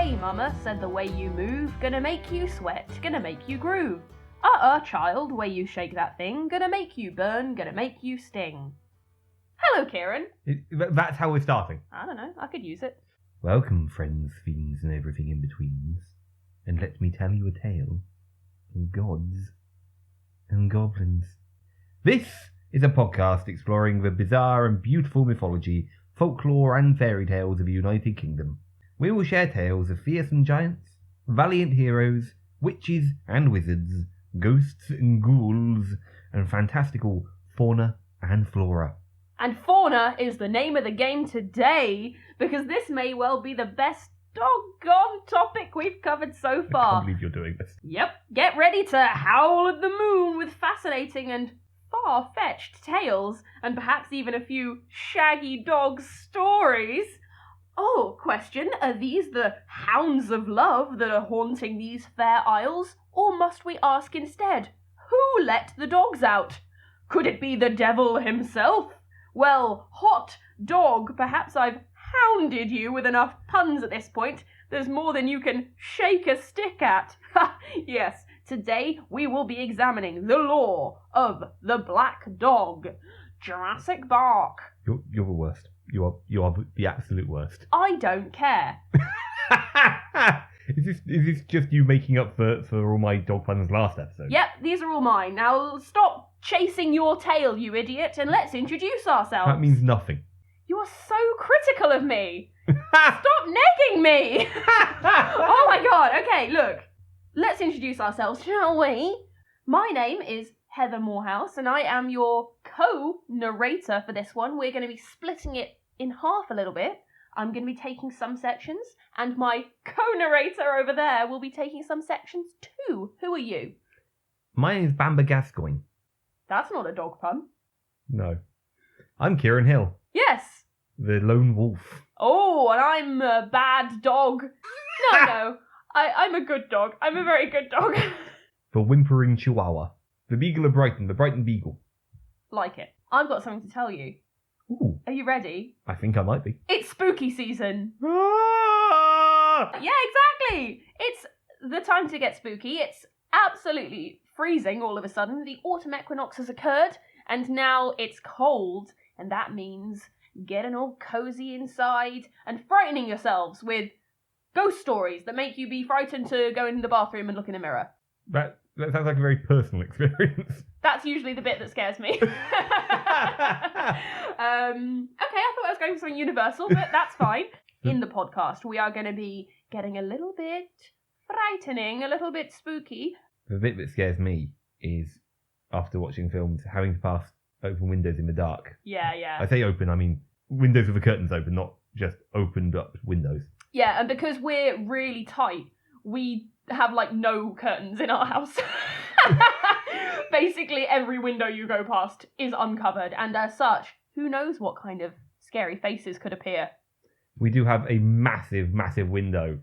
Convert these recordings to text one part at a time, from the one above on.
Hey mama, said the way you move, gonna make you sweat, gonna make you groove. Child, way you shake that thing, gonna make you burn, gonna make you sting. Hello, Kieran. That's how we're starting. I don't know, I could use it. Welcome, friends, fiends, and everything in betweens. And let me tell you a tale of gods and goblins. This is a podcast exploring the bizarre and beautiful mythology, folklore, and fairy tales of the United Kingdom. We will share tales of fearsome giants, valiant heroes, witches and wizards, ghosts and ghouls, and fantastical fauna and flora. And fauna is the name of the game today, because this may well be the best doggone topic we've covered so far. I can't believe you're doing this. Yep, get ready to howl at the moon with fascinating and far-fetched tales, and perhaps even a few shaggy dog stories. Oh, question, are these the hounds of love that are haunting these fair isles? Or must we ask instead, who let the dogs out? Could it be the devil himself? Well, hot dog, perhaps I've hounded you with enough puns at this point. There's more than you can shake a stick at. Yes, today we will be examining the lore of the black dog. Jurassic Bark. You're the worst. You are the absolute worst. I don't care. Is this just you making up for all my dog puns last episode? Yep, these are all mine. Now stop chasing your tail, you idiot, and let's introduce ourselves. That means nothing. You are so critical of me. Stop negging me. Oh my god. Okay, look. Let's introduce ourselves, shall we? My name is Heather Morehouse, and I am your co-narrator for this one. We're going to be splitting it in half a little bit. I'm going to be taking some sections, and my co-narrator over there will be taking some sections too. Who are you? My name's Bamba Gascoigne. That's not a dog pun. No. I'm Kieran Hill. Yes. The lone wolf. Oh, and I'm a bad dog. No. I'm a good dog. I'm a very good dog. The whimpering chihuahua. The beagle of Brighton. The Brighton Beagle. Like it. I've got something to tell you. Ooh. Are you ready? I think I might be. It's spooky season. Ah! Yeah, exactly. It's the time to get spooky. It's absolutely freezing all of a sudden. The autumn equinox has occurred, and now it's cold, and that means getting all cozy inside and frightening yourselves with ghost stories that make you be frightened to go in the bathroom and look in a mirror. That sounds like a very personal experience. That's usually the bit that scares me. Okay, I thought I was going for something universal, but that's fine. In the podcast, we are going to be getting a little bit frightening, a little bit spooky. The bit that scares me is, after watching films, having to pass open windows in the dark. Yeah. I say open, I mean windows with the curtains open, not just opened up windows. Yeah, and because we're really tight, we have, no curtains in our house. Basically, every window you go past is uncovered, and as such, who knows what kind of scary faces could appear. We do have a massive, massive window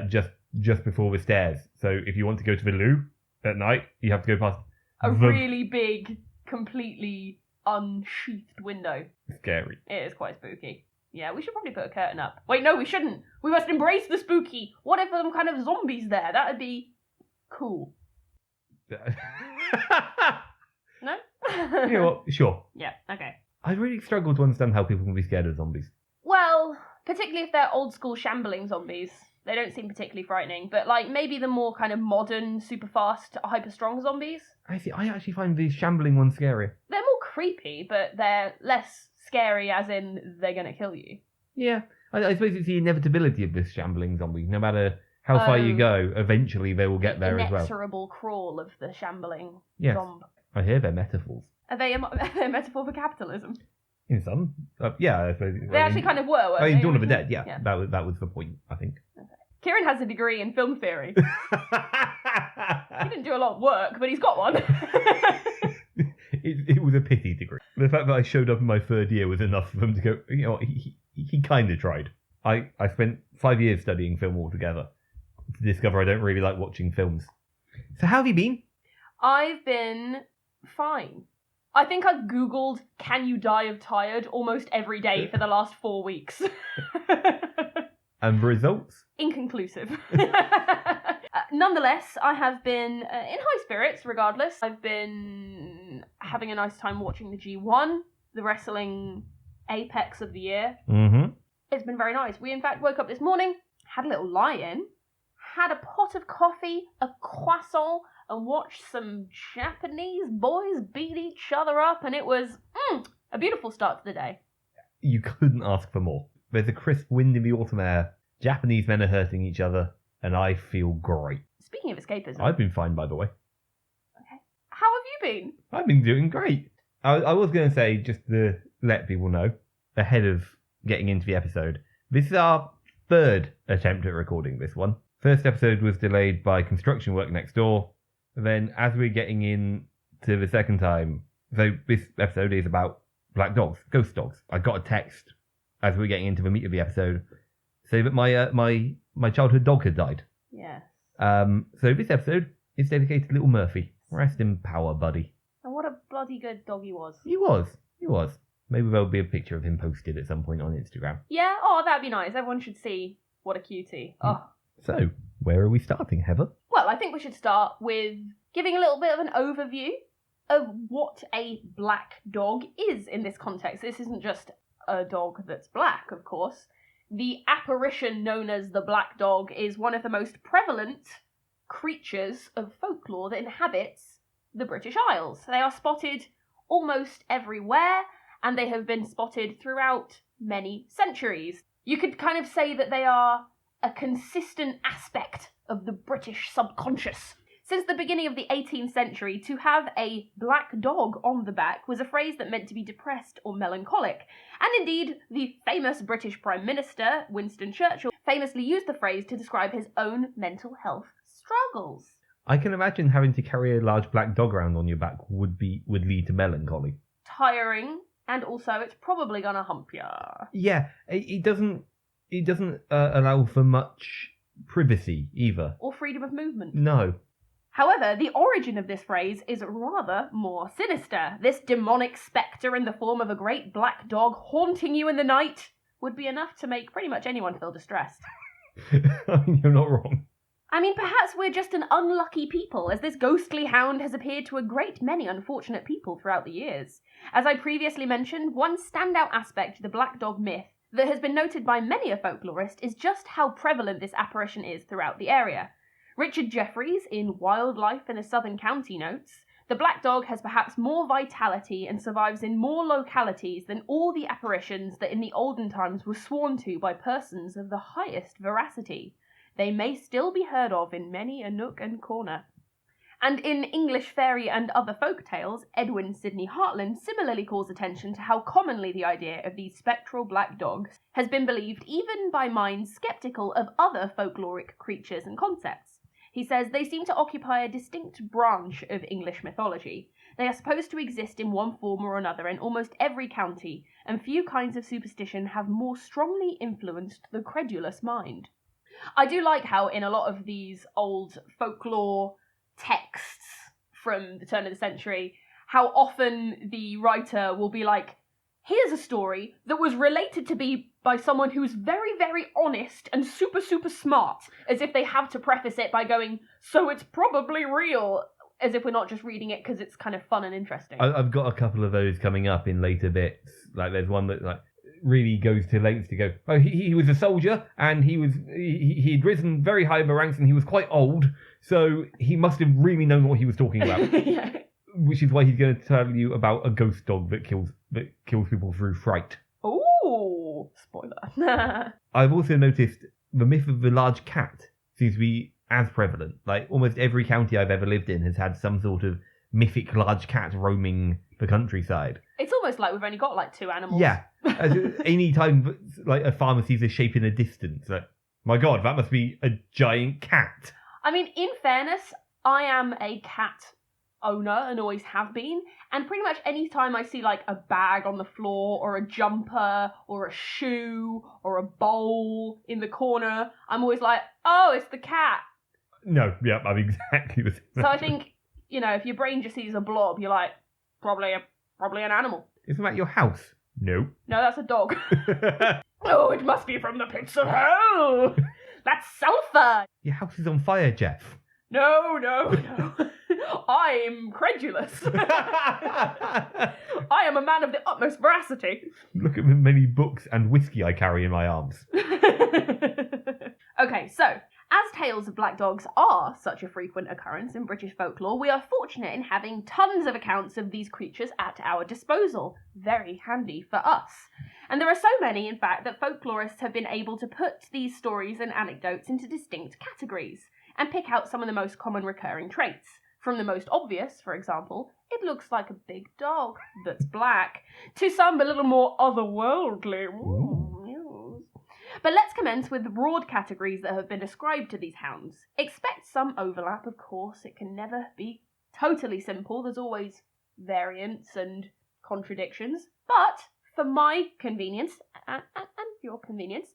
just before the stairs. So if you want to go to the loo at night, you have to go past really big, completely unsheathed window. Scary. It is quite spooky. Yeah, we should probably put a curtain up. Wait, no, we shouldn't. We must embrace the spooky. What if some kind of zombies there? That would be cool. No? You know what? Sure. Yeah, okay. I really struggle to understand how people can be scared of zombies. Well, particularly if they're old school shambling zombies. They don't seem particularly frightening. But, maybe the more kind of modern, super fast, hyper strong zombies. I actually find the shambling ones scarier. They're more creepy, but they're less scary as in they're going to kill you. Yeah. I suppose it's the inevitability of this shambling zombie. No matter how far you go, eventually they will get there as well. The inexorable crawl of the shambling zombie. I hear they're metaphors. Are they a metaphor for capitalism? In some. Yeah, I suppose. They actually kind of were, weren't they? In Dawn of the Dead, yeah. That was the point, I think. Okay. Kieran has a degree in film theory. He didn't do a lot of work, but he's got one. It was a pity degree. The fact that I showed up in my third year was enough for them to go, he kind of tried. I spent 5 years studying film altogether to discover I don't really like watching films. So how have you been? I've been fine. I think I've Googled, can you die of tired, almost every day for the last 4 weeks. And the results? Inconclusive. inclusive. Nonetheless, I have been in high spirits regardless. I've been having a nice time watching the G1, the wrestling apex of the year. Mm-hmm. It's been very nice. We in fact woke up this morning, had a little lie-in, had a pot of coffee, a croissant, and watched some Japanese boys beat each other up, and it was a beautiful start to the day. You couldn't ask for more. There's a crisp wind in the autumn air, Japanese men are hurting each other, and I feel great. Speaking of escapism... I've been fine, by the way. Okay. How have you been? I've been doing great. I was going to say, just to let people know, ahead of getting into the episode, this is our third attempt at recording this one. First episode was delayed by construction work next door. Then, as we're getting in to the second time, so this episode is about black dogs, ghost dogs. I got a text as we were getting into the meat of the episode, say that my childhood dog had died. Yes. So this episode is dedicated to little Murphy. Rest in power, buddy. And what a bloody good dog he was. He was. Maybe there'll be a picture of him posted at some point on Instagram. Yeah? Oh, that'd be nice. Everyone should see what a cutie. Oh. So, where are we starting, Heather? Well, I think we should start with giving a little bit of an overview of what a black dog is in this context. This isn't just a dog that's black, of course. The apparition known as the black dog is one of the most prevalent creatures of folklore that inhabits the British Isles. They are spotted almost everywhere, and they have been spotted throughout many centuries. You could kind of say that they are a consistent aspect of the British subconscious. Since the beginning of the 18th century, to have a black dog on the back was a phrase that meant to be depressed or melancholic. And indeed, the famous British Prime Minister, Winston Churchill, famously used the phrase to describe his own mental health struggles. I can imagine having to carry a large black dog around on your back would lead to melancholy. Tiring, and also it's probably gonna hump ya. Yeah, it doesn't allow for much privacy either. Or freedom of movement. No. However, the origin of this phrase is rather more sinister. This demonic spectre in the form of a great black dog haunting you in the night would be enough to make pretty much anyone feel distressed. I mean, you're not wrong. I mean, perhaps we're just an unlucky people, as this ghostly hound has appeared to a great many unfortunate people throughout the years. As I previously mentioned, one standout aspect of the black dog myth that has been noted by many a folklorist is just how prevalent this apparition is throughout the area. Richard Jeffries, in Wildlife in a Southern County, notes, the black dog has perhaps more vitality and survives in more localities than all the apparitions that in the olden times were sworn to by persons of the highest veracity. They may still be heard of in many a nook and corner. And in English fairy and other folk tales, Edwin Sidney Hartland similarly calls attention to how commonly the idea of these spectral black dogs has been believed even by minds sceptical of other folkloric creatures and concepts. He says they seem to occupy a distinct branch of English mythology. They are supposed to exist in one form or another in almost every county, and few kinds of superstition have more strongly influenced the credulous mind. I do like how in a lot of these old folklore texts from the turn of the century, how often the writer will be like, here's a story that was related to be by someone who's very, very honest and super, super smart, as if they have to preface it by going, so it's probably real, as if we're not just reading it because it's kind of fun and interesting. I've got a couple of those coming up in later bits. Like there's one that like really goes to lengths to go, oh, he was a soldier and he had risen very high in the ranks and he was quite old, so he must have really known what he was talking about. Yeah. Which is why he's going to tell you about a ghost dog that kills people through fright. Ooh, spoiler. I've also noticed the myth of the large cat seems to be as prevalent. Like almost every county I've ever lived in has had some sort of mythic large cat roaming the countryside. It's almost like we've only got like two animals. Yeah. Any time like a farmer sees a shape in a distance, like, my God, that must be a giant cat. I mean, in fairness, I am a cat owner and always have been, and pretty much any time I see like a bag on the floor or a jumper or a shoe or a bowl in the corner, I'm always like, oh, it's the cat. No, yeah, I'm exactly the same. So I think, you know, if your brain just sees a blob, you're like, probably an animal. Isn't that your house? No. No, that's a dog. Oh, it must be from the pits of hell. That's sulphur! Your house is on fire, Jeff. No. I'm credulous. I am a man of the utmost veracity. Look at the many books and whiskey I carry in my arms. Okay, so, as tales of black dogs are such a frequent occurrence in British folklore, we are fortunate in having tons of accounts of these creatures at our disposal. Very handy for us. And there are so many, in fact, that folklorists have been able to put these stories and anecdotes into distinct categories and pick out some of the most common recurring traits. From the most obvious, for example, it looks like a big dog that's black, to some a little more otherworldly. But let's commence with the broad categories that have been ascribed to these hounds. Expect some overlap, of course. It can never be totally simple. There's always variants and contradictions. But for my convenience and your convenience,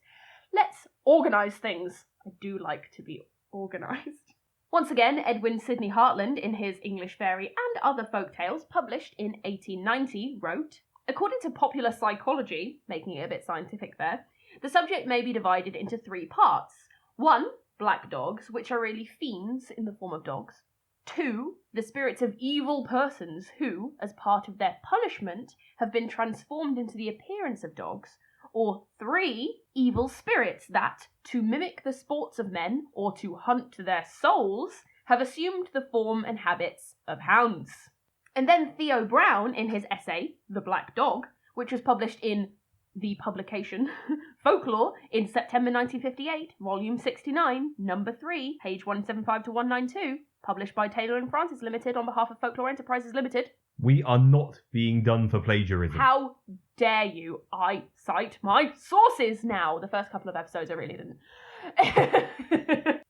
let's organise things. I do like to be organised. Once again, Edwin Sidney Hartland, in his English Fairy and Other Folk Tales, published in 1890, wrote, according to popular psychology, making it a bit scientific there, the subject may be divided into 3 parts. 1, black dogs, which are really fiends in the form of dogs. 2, the spirits of evil persons who, as part of their punishment, have been transformed into the appearance of dogs. Or 3, evil spirits that, to mimic the sports of men, or to hunt their souls, have assumed the form and habits of hounds. And then Theo Brown, in his essay, The Black Dog, which was published in the publication Folklore in September 1958, volume 69, number 3, page 175 to 192, published by Taylor and Francis Limited on behalf of Folklore Enterprises Limited. We are not being done for plagiarism. How dare you? I cite my sources now. The first couple of episodes I really didn't.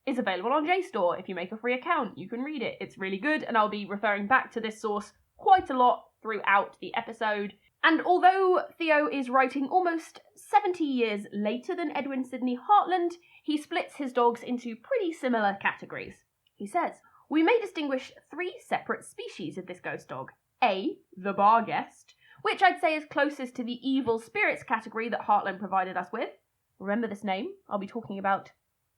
It's available on JSTOR. If you make a free account, you can read it. It's really good, and I'll be referring back to this source quite a lot throughout the episode. And although Theo is writing almost 70 years later than Edwin Sidney Hartland, he splits his dogs into pretty similar categories. He says, we may distinguish 3 separate species of this ghost dog. A, the bar guest, which I'd say is closest to the evil spirits category that Hartland provided us with. Remember this name? I'll be talking about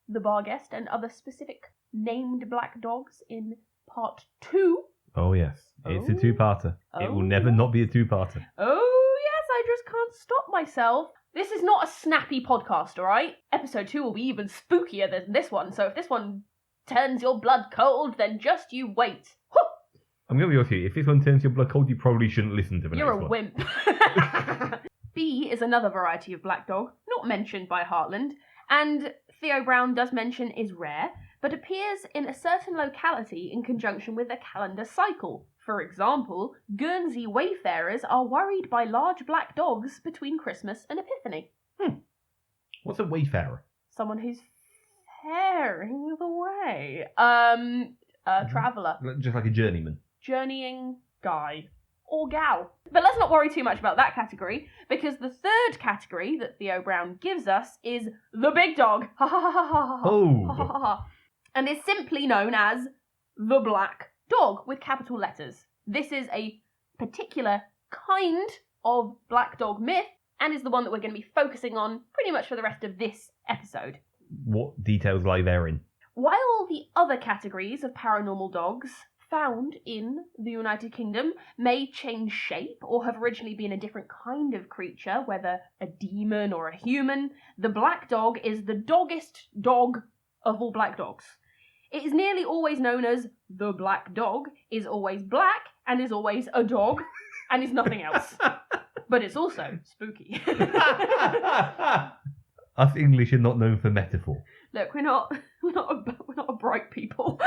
the bar guest and other specific named black dogs in part 2. Oh yes, it's a 2-parter. It will never not be a 2-parter. Oh yes, I just can't stop myself. This is not a snappy podcast, alright? Episode 2 will be even spookier than this one, so if this one turns your blood cold, then just you wait. Whew! I'm going to be honest with you, if this one turns your blood cold, you probably shouldn't listen to the next one. You're a wimp. B is another variety of black dog, not mentioned by Hartland, and Theo Brown does mention is rare, but appears in a certain locality in conjunction with a calendar cycle. For example, Guernsey wayfarers are worried by large black dogs between Christmas and Epiphany. What's a wayfarer? Someone who's faring the way. Traveller. Just like a journeyman. Journeying guy. Or gal. But let's not worry too much about that category, because the third category that Theo Brown gives us is the big dog. Ha ha ha ha ha ha. Oh. Ha ha ha ha. And is simply known as the black dog with capital letters. This is a particular kind of black dog myth, and is the one that we're going to be focusing on pretty much for the rest of this episode. What details lie therein? While the other categories of paranormal dogs found in the United Kingdom may change shape or have originally been a different kind of creature, whether a demon or a human, the black dog is the doggest dog of all black dogs. It is nearly always known as the black dog, is always black, and is always a dog, and is nothing else. But it's also spooky. Us English are not known for metaphor. Look, we're not a bright people.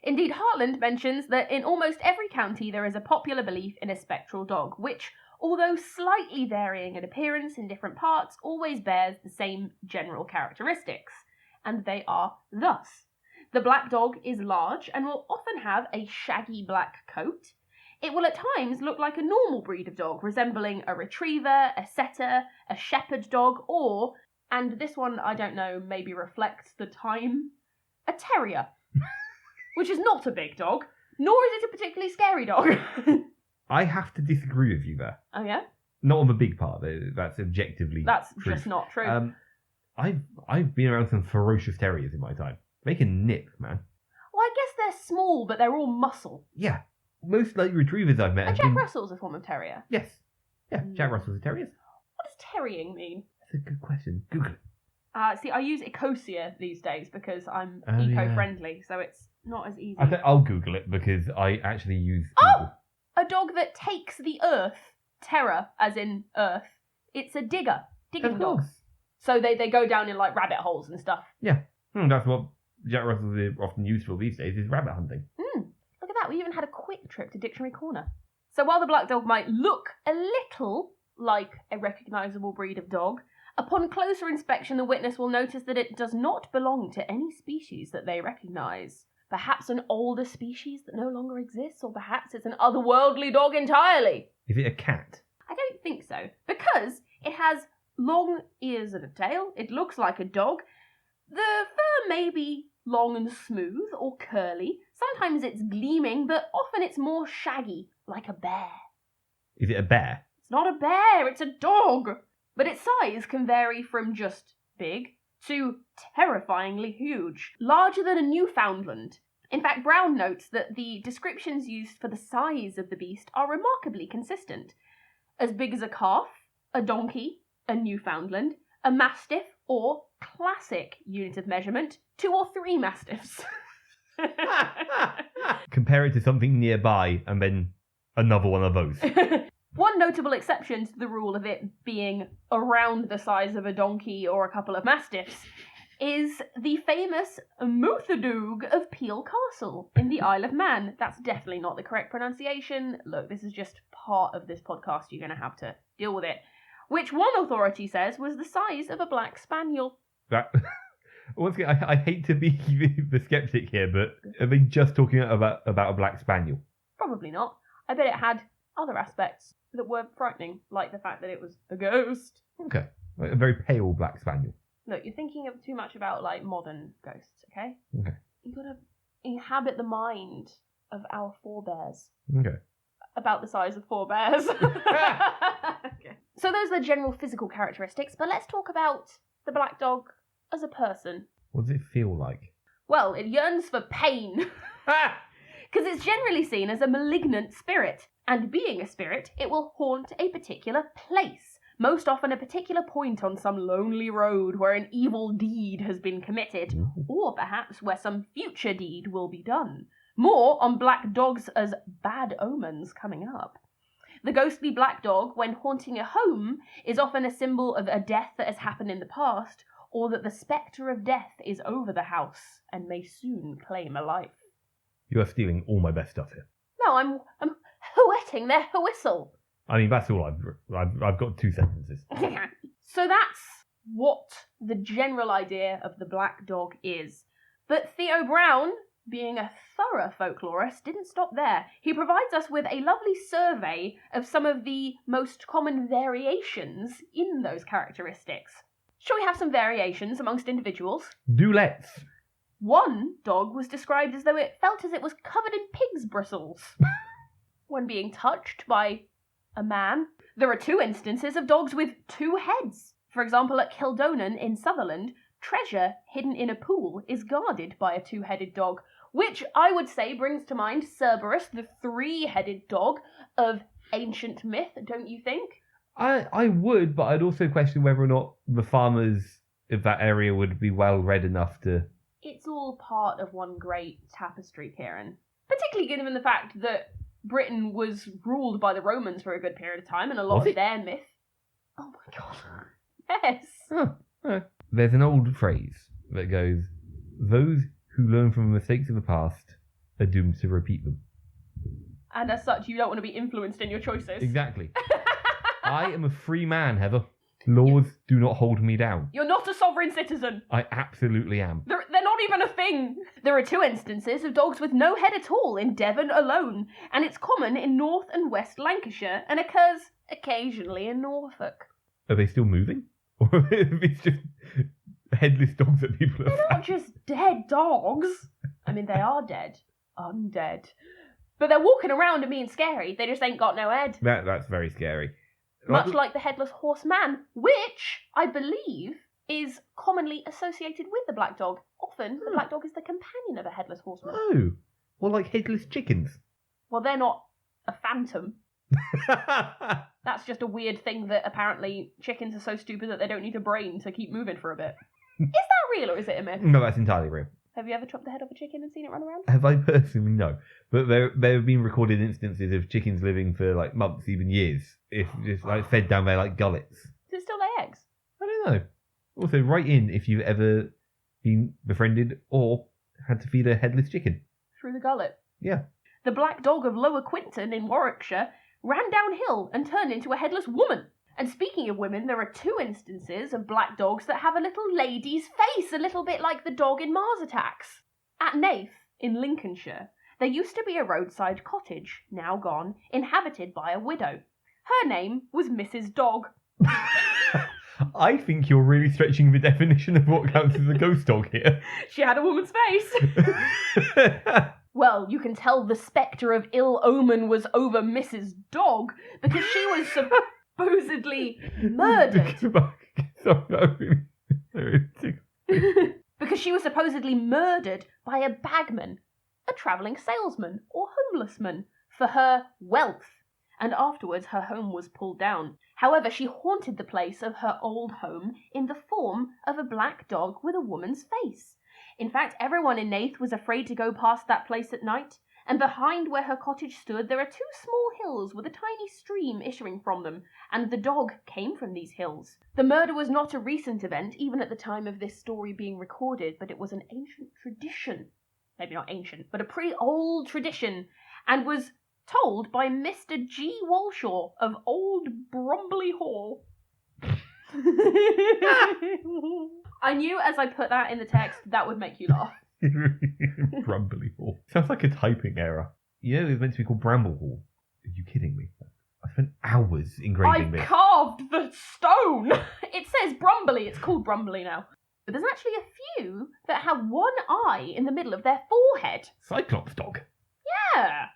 Indeed, Hartland mentions that in almost every county there is a popular belief in a spectral dog, which, although slightly varying in appearance in different parts, always bears the same general characteristics. And they are thus. The black dog is large and will often have a shaggy black coat. It will at times look like a normal breed of dog, resembling a retriever, a setter, a shepherd dog, or, and this one, I don't know, maybe reflects the time, a terrier. Which is not a big dog, nor is it a particularly scary dog. I have to disagree with you there. Oh yeah? Not on the big part, that's objectively That's true. just not true. I've been around some ferocious terriers in my time. They can nip, man. Well, I guess they're small, but they're all muscle. Yeah. Most like retrievers I've met And have Jack been... Russell's a form of terrier. Yes. Yeah, Jack Russell's a terrier. What does terriing mean? That's a good question. Google it. See, I use Ecosia these days because I'm Oh, eco-friendly, so it's not as easy. I'll Google it because I actually use Oh! Google. A dog that takes the earth, terror, as in earth, it's a digger. Digging Of dog. course. So they go down in like rabbit holes and stuff. Yeah. That's what Jack Russells is often used for these days, is rabbit hunting. Look at that, we even had a quick trip to Dictionary Corner. So while the black dog might look a little like a recognisable breed of dog, upon closer inspection the witness will notice that it does not belong to any species that they recognise. Perhaps an older species that no longer exists, or perhaps it's an otherworldly dog entirely. Is it a cat? I don't think so, because it has long ears and a tail, it looks like a dog. The fur may be long and smooth or curly, sometimes it's gleaming, but often it's more shaggy, like a bear. Is it a bear? It's not a bear, it's a dog! But its size can vary from just big to terrifyingly huge, larger than a Newfoundland. In fact, Brown notes that the descriptions used for the size of the beast are remarkably consistent. As big as a calf, a donkey, a Newfoundland, a mastiff, or classic unit of measurement, 2 or 3 mastiffs. Compare it to something nearby and then another one of those. One notable exception to the rule of it being around the size of a donkey or a couple of mastiffs is the famous Mouthadoog of Peel Castle in the Isle of Man. That's definitely not the correct pronunciation. Look, this is just part of this podcast. You're going to have to deal with it. Which one authority says was the size of a black spaniel. That... Once again, I hate to be the skeptic here, but are they just talking about a black spaniel? Probably not. I bet it had other aspects that were frightening, like the fact that it was a ghost. Okay. Like a very pale black spaniel. Look, you're thinking of too much about, like, modern ghosts, okay? Okay. You've got to inhabit the mind of our forebears. Okay. About the size of forebears. Okay. So those are the general physical characteristics, but let's talk about the black dog as a person. What does it feel like? Well, it yearns for pain. Because it's generally seen as a malignant spirit. And being a spirit, it will haunt a particular place. Most often a particular point on some lonely road where an evil deed has been committed. Or perhaps where some future deed will be done. More on black dogs as bad omens coming up. The ghostly black dog, when haunting a home, is often a symbol of a death that has happened in the past, or that the spectre of death is over the house and may soon claim a life. You are stealing all my best stuff here. No, I'm wetting their whistle. I mean, that's all I've got 2 sentences. So that's what the general idea of the black dog is. But Theo Brown, being a thorough folklorist, didn't stop there. He provides us with a lovely survey of some of the most common variations in those characteristics. Shall we have some variations amongst individuals? Do let's. One dog was described as though it felt as it was covered in pig's bristles when being touched by a man. There are 2 instances of dogs with 2 heads. For example, at Kildonan in Sutherland, treasure hidden in a pool is guarded by a 2-headed dog, which I would say brings to mind Cerberus, the 3-headed dog of ancient myth, don't you think? I would, but I'd also question whether or not the farmers of that area would be well read enough to... It's all part of one great tapestry, Kieran. Particularly given the fact that Britain was ruled by the Romans for a good period of time, and a lot of their myth... Oh my god. Yes. Oh. There's an old phrase that goes, those who learn from the mistakes of the past are doomed to repeat them. And as such, you don't want to be influenced in your choices. Exactly. I am a free man, Heather. Laws do not hold me down. You're not a sovereign citizen. I absolutely am. They're not even a thing. There are 2 instances of dogs with no head at all in Devon alone, and it's common in North and West Lancashire and occurs occasionally in Norfolk. Are they still moving? Or are these just headless dogs that people have They're not just dead dogs. I mean, they are dead. Undead. But they're walking around and being scary. They just ain't got no head. That's very scary. Much like the headless horseman, which, I believe, is commonly associated with the black dog. Often, the black dog is the companion of a headless horseman. Oh, well, like headless chickens. Well, they're not a phantom. That's just a weird thing that apparently chickens are so stupid that they don't need a brain to keep moving for a bit. Is that real or is it a myth? No, that's entirely real. Have you ever chopped the head off a chicken and seen it run around? Have I personally? No. But there have been recorded instances of chickens living for like months, even years, if just like fed down by like gullets. Does it still lay eggs? I don't know. Also, write in if you've ever been befriended or had to feed a headless chicken. Through the gullet. Yeah. The black dog of Lower Quinton in Warwickshire ran downhill and turned into a headless woman. And speaking of women, there are 2 instances of black dogs that have a little lady's face, a little bit like the dog in Mars Attacks. At Nath, in Lincolnshire, there used to be a roadside cottage, now gone, inhabited by a widow. Her name was Mrs. Dog. I think you're really stretching the definition of what counts as a ghost dog here. She had a woman's face. Well, you can tell the spectre of ill omen was over Mrs. Dog because she was supposedly murdered. Because she was supposedly murdered by a bagman, a travelling salesman or homelessman, for her wealth. And afterwards her home was pulled down. However, she haunted the place of her old home in the form of a black dog with a woman's face. In fact, everyone in Nath was afraid to go past that place at night, and behind where her cottage stood there are 2 small hills with a tiny stream issuing from them, and the dog came from these hills. The murder was not a recent event, even at the time of this story being recorded, but it was an ancient tradition. Maybe not ancient, but a pretty old tradition, and was told by Mr. G. Walshaw of Old Bromley Hall. I knew as I put that in the text that would make you laugh. Bromley Hall. Sounds like a typing error. You know, it was meant to be called Bramble Hall. Are you kidding me? I spent hours engraving this. I carved the stone! It says Bromley, it's called Bromley now. But there's actually a few that have one eye in the middle of their forehead. Cyclops dog. Yeah!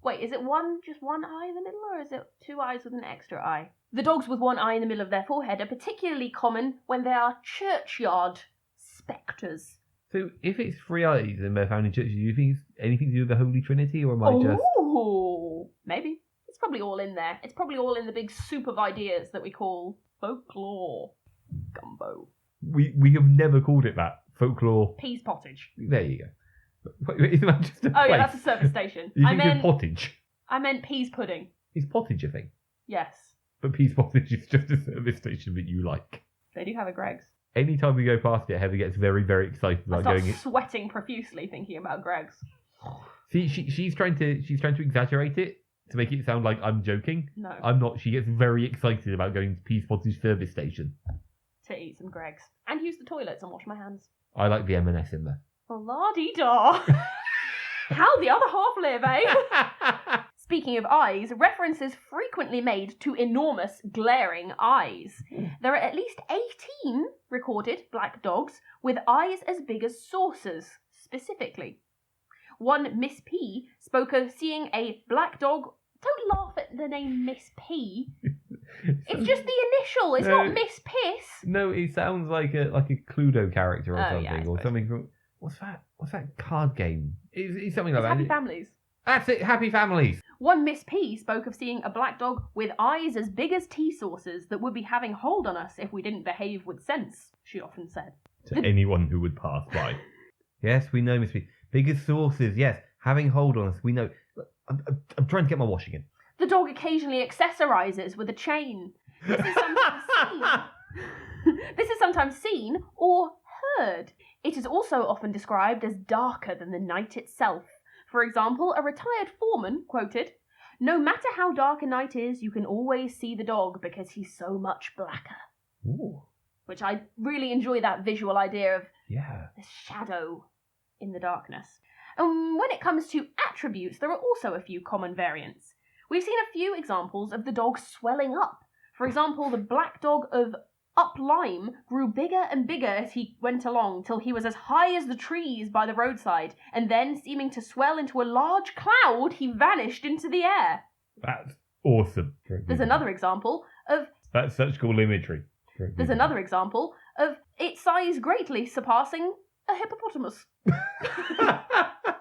Wait, is it just one eye in the middle, or is it 2 eyes with an extra eye? The dogs with one eye in the middle of their forehead are particularly common when they are churchyard spectres. So, if it's 3 eyes and they're found in churches, do you think it's anything to do with the Holy Trinity, or am I just... Oh, maybe. It's probably all in there. It's probably all in the big soup of ideas that we call folklore. Gumbo. We have never called it that. Folklore. Peas pottage. There you go. Wait, isn't that just a place? Yeah, that's a service station. You think of pottage? I meant peas pudding. Is pottage a thing? Yes. But peas pottage is just a service station that you like. They do have a Greg's. Anytime we go past it, Heather gets very, very excited about going. I start sweating profusely thinking about Greg's. See, she's trying to exaggerate it to make it sound like I'm joking. No, I'm not. She gets very excited about going to Peas Pottage service station to eat some Greg's and use the toilets and wash my hands. I like the M&S in there. La-dee-da. How the other half live, eh? Speaking of eyes, references frequently made to enormous, glaring eyes. There are at least 18 recorded black dogs with eyes as big as saucers, specifically. One Miss P spoke of seeing a black dog. Don't laugh at the name Miss P. It's just the initial. It's not Miss Piss. No, it sounds like a Cluedo character or something, yeah, or something from what's that card game? It's something like that. Happy Families. That's it. Happy Families. One Miss P spoke of seeing a black dog with eyes as big as tea saucers that would be having hold on us if we didn't behave with sense. She often said to anyone who would pass by. Yes, we know, Miss P. Big as saucers. Yes, having hold on us. We know. I'm trying to get my washing in. The dog occasionally accessorises with a chain. This is sometimes seen or heard. It is also often described as darker than the night itself. For example, a retired foreman quoted, "No matter how dark a night is, you can always see the dog because he's so much blacker." Ooh. Which I really enjoy that visual idea of the shadow in the darkness. And when it comes to attributes, there are also a few common variants. We've seen a few examples of the dog swelling up. For example, the black dog of Up Lyme grew bigger and bigger as he went along till he was as high as the trees by the roadside, and then, seeming to swell into a large cloud, he vanished into the air. That's awesome. There's another example of... That's such cool imagery. There's another example of its size greatly surpassing a hippopotamus.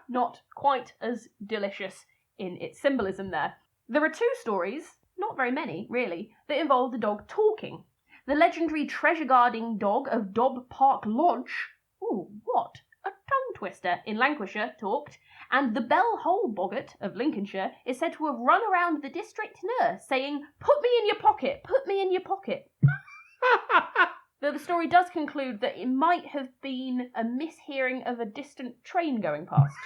Not quite as delicious in its symbolism there. There are two stories, not very many, really, that involve the dog talking. The legendary treasure-guarding dog of Dob Park Lodge, ooh, what? A tongue twister in Lancashire, talked, and the Bell Hole Boggart of Lincolnshire is said to have run around the district nurse saying, "Put me in your pocket, put me in your pocket." Though the story does conclude that it might have been a mishearing of a distant train going past.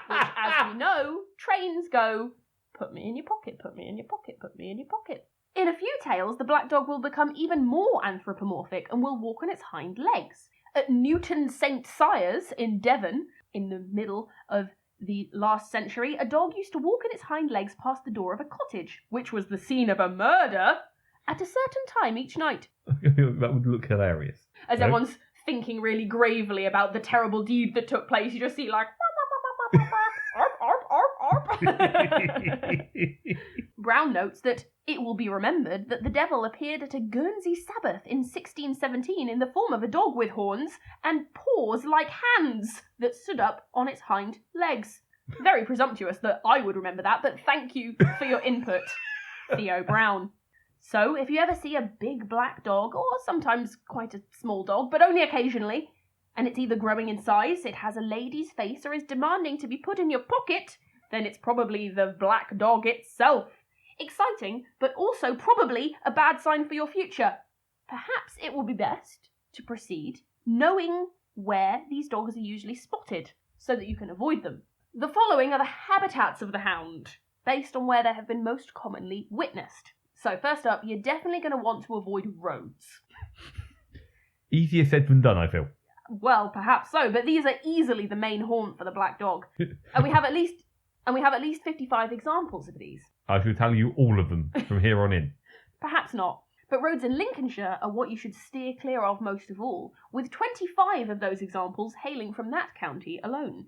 Which, as we know, trains go, "Put me in your pocket, put me in your pocket, put me in your pocket." In a few tales, the black dog will become even more anthropomorphic and will walk on its hind legs. At Newton St. Sire's in Devon, in the middle of the last century, a dog used to walk on its hind legs past the door of a cottage, which was the scene of a murder, at a certain time each night. That would look hilarious. As everyone's thinking really gravely about the terrible deed that took place, you just see like... arp, arp, arp, arp. Brown notes that it will be remembered that the devil appeared at a Guernsey Sabbath in 1617 in the form of a dog with horns and paws like hands that stood up on its hind legs. Very presumptuous that I would remember that, but thank you for your input, Theo Brown. So, if you ever see a big black dog, or sometimes quite a small dog, but only occasionally, and it's either growing in size, it has a lady's face, or is demanding to be put in your pocket, then it's probably the black dog itself. Exciting, but also probably a bad sign for your future. Perhaps it will be best to proceed knowing where these dogs are usually spotted, so that you can avoid them. The following are the habitats of the hound, based on where they have been most commonly witnessed. So first up, you're definitely going to want to avoid roads. Easier said than done, I feel. Well, perhaps so, but these are easily the main haunt for the black dog. And we have at least 55 examples of these. I shall tell you all of them from here on in. Perhaps not. But roads in Lincolnshire are what you should steer clear of most of all, with 25 of those examples hailing from that county alone.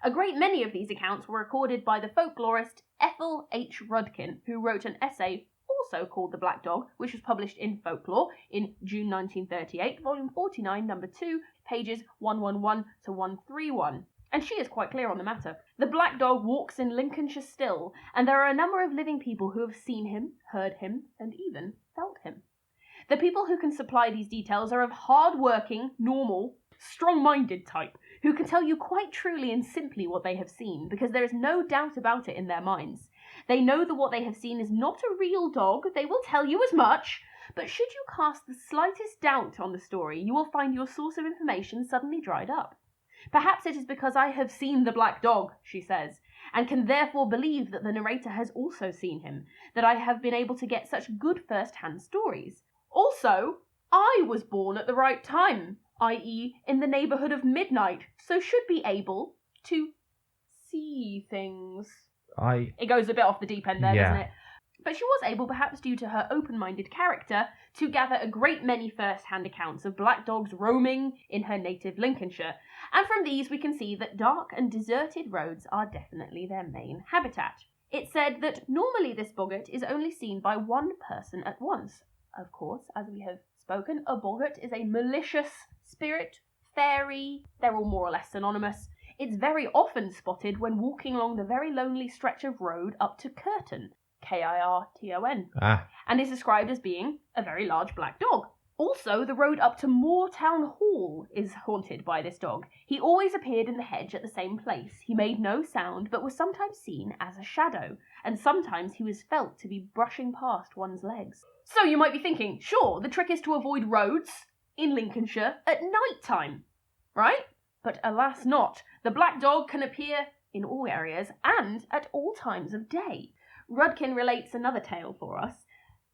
A great many of these accounts were recorded by the folklorist Ethel H. Rudkin, who wrote an essay also called The Black Dog, which was published in Folklore in June 1938, volume 49, number 2, pages 111 to 131. And she is quite clear on the matter. The black dog walks in Lincolnshire still, and there are a number of living people who have seen him, heard him, and even felt him. The people who can supply these details are of hard-working, normal, strong-minded type, who can tell you quite truly and simply what they have seen, because there is no doubt about it in their minds. They know that what they have seen is not a real dog, they will tell you as much, but should you cast the slightest doubt on the story, you will find your source of information suddenly dried up. Perhaps it is because I have seen the black dog, she says, and can therefore believe that the narrator has also seen him, that I have been able to get such good first-hand stories. Also, I was born at the right time, i.e. in the neighbourhood of midnight, so should be able to see things. It goes a bit off the deep end there, doesn't it? But she was able, perhaps due to her open-minded character, to gather a great many first-hand accounts of black dogs roaming in her native Lincolnshire, and from these we can see that dark and deserted roads are definitely their main habitat. It's said that normally this boggart is only seen by one person at once. Of course, as we have spoken, a boggart is a malicious spirit, fairy, they're all more or less synonymous. It's very often spotted when walking along the very lonely stretch of road up to Kirton, Kirton, and is described as being a very large black dog. Also, the road up to Moortown Hall is haunted by this dog. He always appeared in the hedge at the same place. He made no sound, but was sometimes seen as a shadow, and sometimes he was felt to be brushing past one's legs. So you might be thinking, sure, the trick is to avoid roads in Lincolnshire at night time, right? But alas not. The black dog can appear in all areas and at all times of day. Rudkin relates another tale for us,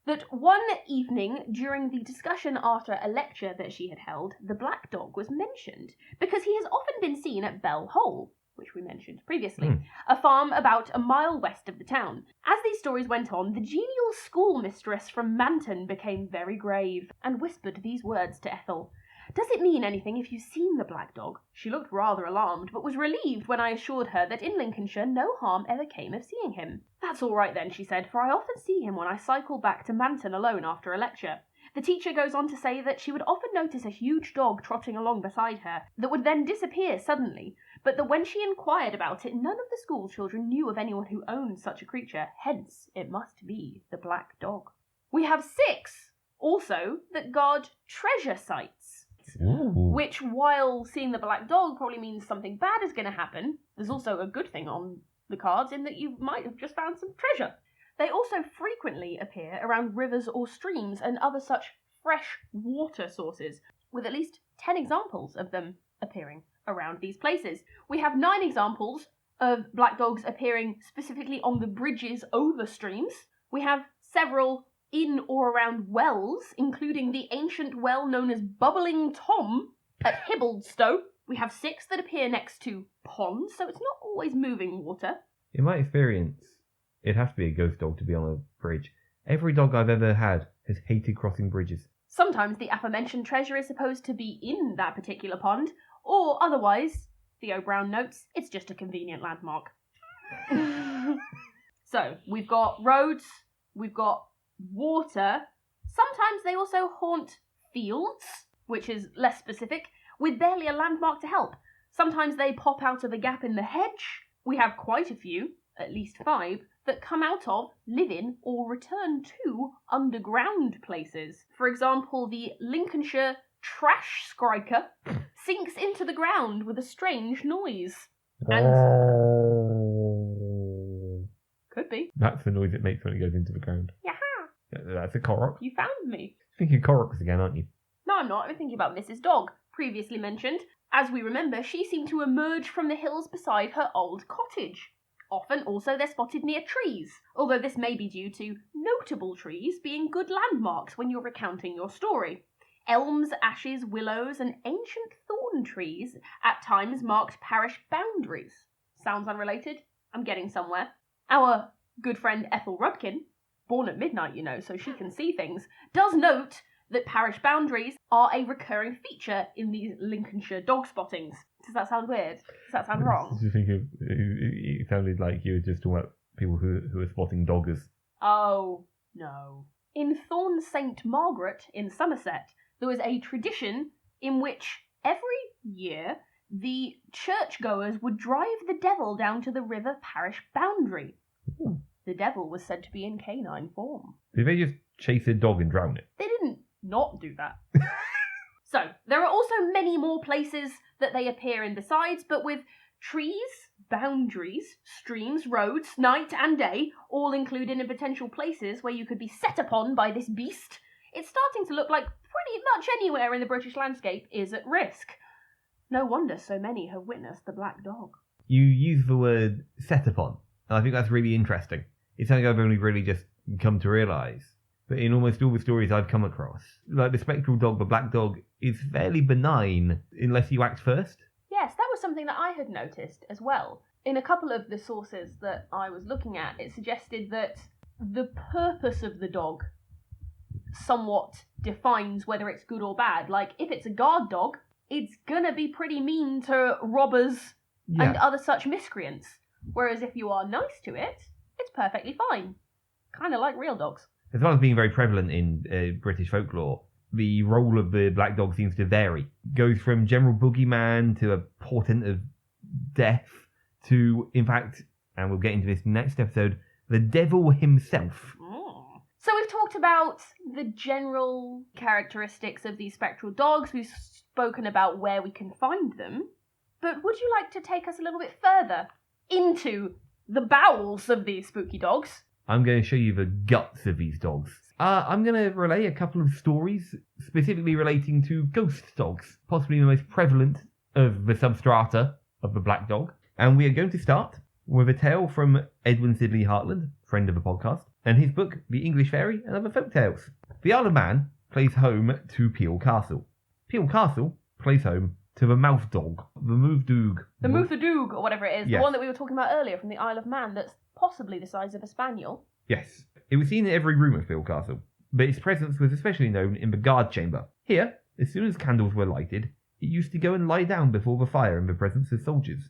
that one evening during the discussion after a lecture that she had held, the black dog was mentioned, because he has often been seen at Bell Hole, which we mentioned previously, a farm about a mile west of the town. As these stories went on, the genial schoolmistress from Manton became very grave, and whispered these words to Ethel. "Does it mean anything if you've seen the black dog?" She looked rather alarmed, but was relieved when I assured her that in Lincolnshire no harm ever came of seeing him. "That's all right then," she said, "for I often see him when I cycle back to Manton alone after a lecture. The teacher goes on to say that she would often notice a huge dog trotting along beside her that would then disappear suddenly, but that when she inquired about it, none of the school children knew of anyone who owned such a creature, hence it must be the black dog. We have 6, also, that guard treasure sites, which, while seeing the black dog probably means something bad is going to happen, there's also a good thing on the cards in that you might have just found some treasure. They also frequently appear around rivers or streams and other such fresh water sources, with at least 10 examples of them appearing around these places. We have 9 examples of black dogs appearing specifically on the bridges over streams. We have several in or around wells, including the ancient well known as Bubbling Tom at Hibblestow. We have 6 that appear next to ponds, so it's not always moving water. In my experience, it'd have to be a ghost dog to be on a bridge. Every dog I've ever had has hated crossing bridges. Sometimes the aforementioned treasure is supposed to be in that particular pond, or otherwise, Theo Brown notes, it's just a convenient landmark. So, we've got roads, we've got water. Sometimes they also haunt fields, which is less specific, with barely a landmark to help. Sometimes they pop out of a gap in the hedge. We have quite a few, at least 5, that come out of, live in, or return to underground places. For example, the Lincolnshire trash skriker sinks into the ground with a strange noise. And could be. That's the noise it makes when it goes into the ground. Yaha! That's a Korok. You found me. Thinking Koroks again, aren't you? No, I'm not. I'm thinking about Mrs. Dog, previously mentioned. As we remember, she seemed to emerge from the hills beside her old cottage. Often also they're spotted near trees, although this may be due to notable trees being good landmarks when you're recounting your story. Elms, ashes, willows, and ancient thorn trees at times marked parish boundaries. Sounds unrelated? I'm getting somewhere. Our good friend Ethel Rudkin, born at midnight, you know, so she can see things, does note that parish boundaries are a recurring feature in these Lincolnshire dog spottings. Does that sound weird? Does that sound wrong? I think it sounded like you were just talking about people who are spotting doggers. Oh, no. In Thorn St. Margaret in Somerset, there was a tradition in which every year the churchgoers would drive the devil down to the river parish boundary. Ooh. The devil was said to be in canine form. Did they just chase a dog and drown it? They didn't not do that. So, there are also many more places that they appear in besides, but with trees, boundaries, streams, roads, night and day, all included in potential places where you could be set upon by this beast, it's starting to look like pretty much anywhere in the British landscape is at risk. No wonder so many have witnessed the black dog. You use the word set upon, and I think that's really interesting. It's something I've only really just come to realise. But in almost all the stories I've come across, like the spectral dog, the black dog, is fairly benign unless you act first. Yes, that was something that I had noticed as well. In a couple of the sources that I was looking at, it suggested that the purpose of the dog somewhat defines whether it's good or bad. Like, if it's a guard dog, it's gonna be pretty mean to robbers and other such miscreants. Whereas if you are nice to it, it's perfectly fine. Kind of like real dogs. As well as being very prevalent in British folklore, the role of the black dog seems to vary. Goes from general boogeyman to a portent of death to, in fact, and we'll get into this next episode, the devil himself. So we've talked about the general characteristics of these spectral dogs. We've spoken about where we can find them. But would you like to take us a little bit further into the bowels of these spooky dogs? I'm going to show you the guts of these dogs. I'm going to relay a couple of stories specifically relating to ghost dogs, possibly the most prevalent of the substrata of the black dog. And we are going to start with a tale from Edwin Sidney Hartland, friend of the podcast, and his book, The English Fairy and Other Folk Tales. The Isle of Man plays home to Peel Castle. Peel Castle plays home to the mouth dog, the Moofdoog. The Moofdoog, or whatever it is, Yes. The one that we were talking about earlier from the Isle of Man that's possibly the size of a spaniel. Yes. It was seen in every room of Peel Castle, but its presence was especially known in the guard chamber. Here, as soon as candles were lighted, it used to go and lie down before the fire in the presence of soldiers,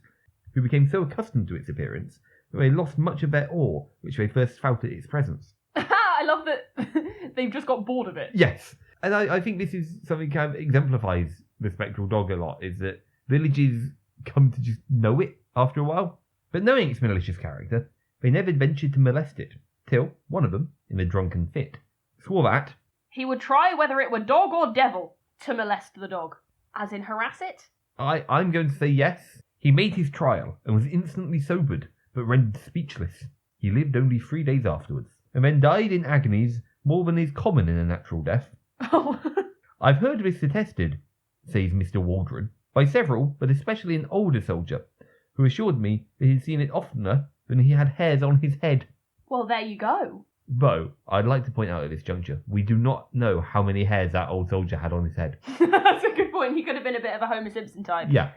who became so accustomed to its appearance that they lost much of their awe which they first felt at its presence. I love that they've just got bored of it. Yes. And I think this is something kind of exemplifies the spectral dog a lot, is that villages come to just know it after a while. But knowing its malicious character, they never ventured to molest it, till one of them, in a drunken fit, swore that he would try whether it were dog or devil to molest the dog. As in harass it? I'm going to say yes. He made his trial and was instantly sobered, but rendered speechless. He lived only 3 days afterwards, and then died in agonies more than is common in a natural death. Oh. I've heard this attested, says Mr. Waldron, by several, but especially an older soldier, who assured me that he'd seen it oftener than he had hairs on his head. Well, there you go. Though, I'd like to point out at this juncture, we do not know how many hairs that old soldier had on his head. That's a good point. He could have been a bit of a Homer Simpson type. Yeah.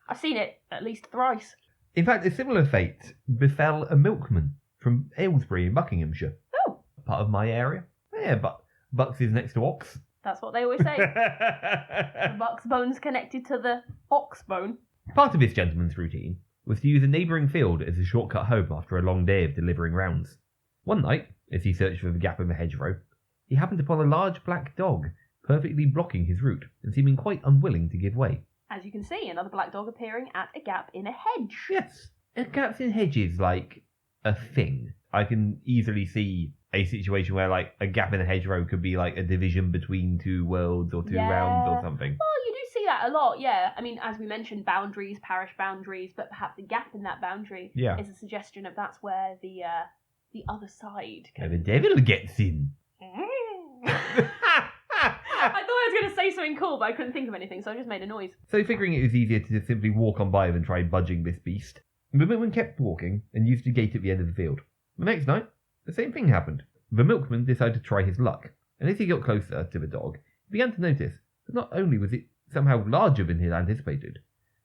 I've seen it at least thrice. In fact, a similar fate befell a milkman from Aylesbury in Buckinghamshire. Oh. Part of my area. Yeah, but Bucks is next to Ox. That's what they always say. The buck's bone's connected to the ox bone. Part of this gentleman's routine was to use a neighbouring field as a shortcut home after a long day of delivering rounds. One night, as he searched for the gap in the hedgerow, he happened upon a large black dog, perfectly blocking his route and seeming quite unwilling to give way. As you can see, another black dog appearing at a gap in a hedge. Yes, gaps in hedges like a thing. I can easily see a situation where like a gap in a hedgerow could be like a division between two worlds or two rounds or something. Well, you do see that a lot, yeah. I mean, as we mentioned, boundaries, parish boundaries, but perhaps a gap in that boundary is a suggestion of that's where the other side can... the devil gets in. I thought I was going to say something cool, but I couldn't think of anything, so I just made a noise. So figuring it was easier to just simply walk on by than try budging this beast, the milkman kept walking and used a gate at the end of the field. The next night, the same thing happened. The milkman decided to try his luck, and as he got closer to the dog, he began to notice that not only was it somehow larger than he had anticipated,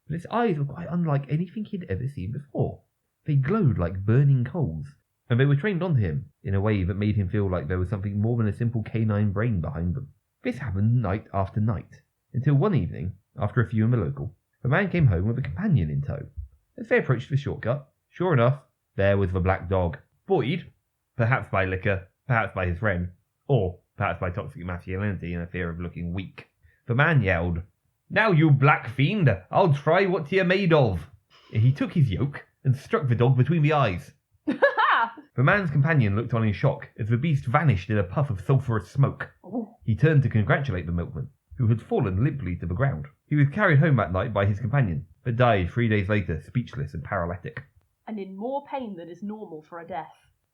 but its eyes were quite unlike anything he'd ever seen before. They glowed like burning coals, and they were trained onto him in a way that made him feel like there was something more than a simple canine brain behind them. This happened night after night, until one evening, after a few in the local, the man came home with a companion in tow. As they approached the shortcut, sure enough, there was the black dog, buoyed, perhaps by liquor, perhaps by his friend, or perhaps by toxic masculinity and a fear of looking weak. The man yelled, "Now, you black fiend, I'll try what you're made of." He took his yoke and struck the dog between the eyes. The man's companion looked on in shock as the beast vanished in a puff of sulphurous smoke. Ooh. He turned to congratulate the milkman, who had fallen limply to the ground. He was carried home that night by his companion, but died 3 days later, speechless and paralytic. And in more pain than is normal for a death.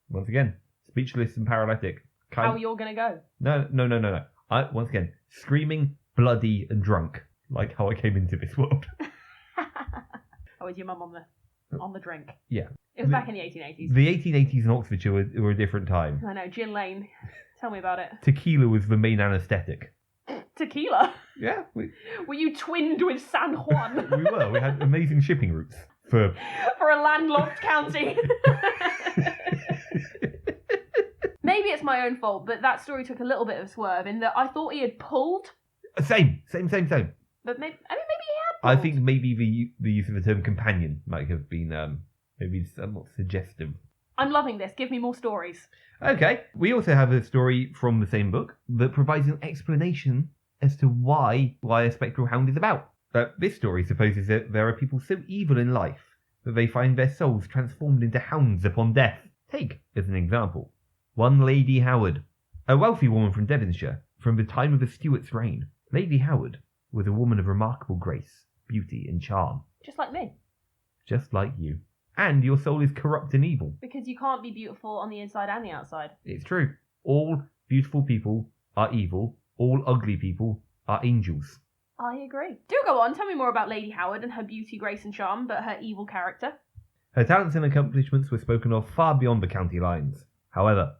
Once again, speechless and paralytic. How you're going to go? No. Once again, screaming, bloody and drunk, like how I came into this world. Oh, was your mum on the drink? Yeah. It was back in the 1880s. The 1880s in Oxfordshire were a different time. I know, Gin Lane. Tell me about it. Tequila was the main anaesthetic. Tequila? Yeah. Were you twinned with San Juan? We were. We had amazing shipping routes. For a landlocked county. Maybe it's my own fault, but that story took a little bit of a swerve in that I thought he had pulled. Same. But maybe he had pulled. I think maybe the use of the term companion might have been maybe somewhat suggestive. I'm loving this. Give me more stories. Okay. We also have a story from the same book that provides an explanation as to why a spectral hound is about. This story supposes that there are people so evil in life that they find their souls transformed into hounds upon death. Take, as an example, one Lady Howard, a wealthy woman from Devonshire from the time of the Stuarts' reign. Lady Howard was a woman of remarkable grace, beauty and charm. Just like me. Just like you. And your soul is corrupt and evil. Because you can't be beautiful on the inside and the outside. It's true. All beautiful people are evil. All ugly people are angels. I agree. Do go on, tell me more about Lady Howard and her beauty, grace and charm, but her evil character. Her talents and accomplishments were spoken of far beyond the county lines. However,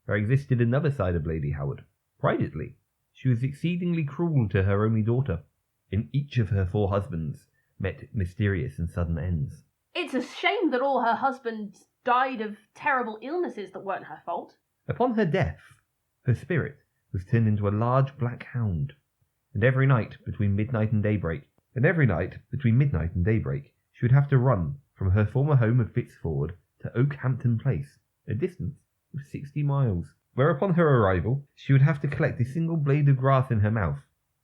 there existed another side of Lady Howard. Privately, she was exceedingly cruel to her only daughter, and each of her 4 husbands met mysterious and sudden ends. It's a shame that all her husbands died of terrible illnesses that weren't her fault. Upon her death, her spirit was turned into a large black hound, and every night between midnight and daybreak, she would have to run from her former home of Fitzford to Oakhampton Place, a distance of 60 miles. where upon her arrival, she would have to collect a single blade of grass in her mouth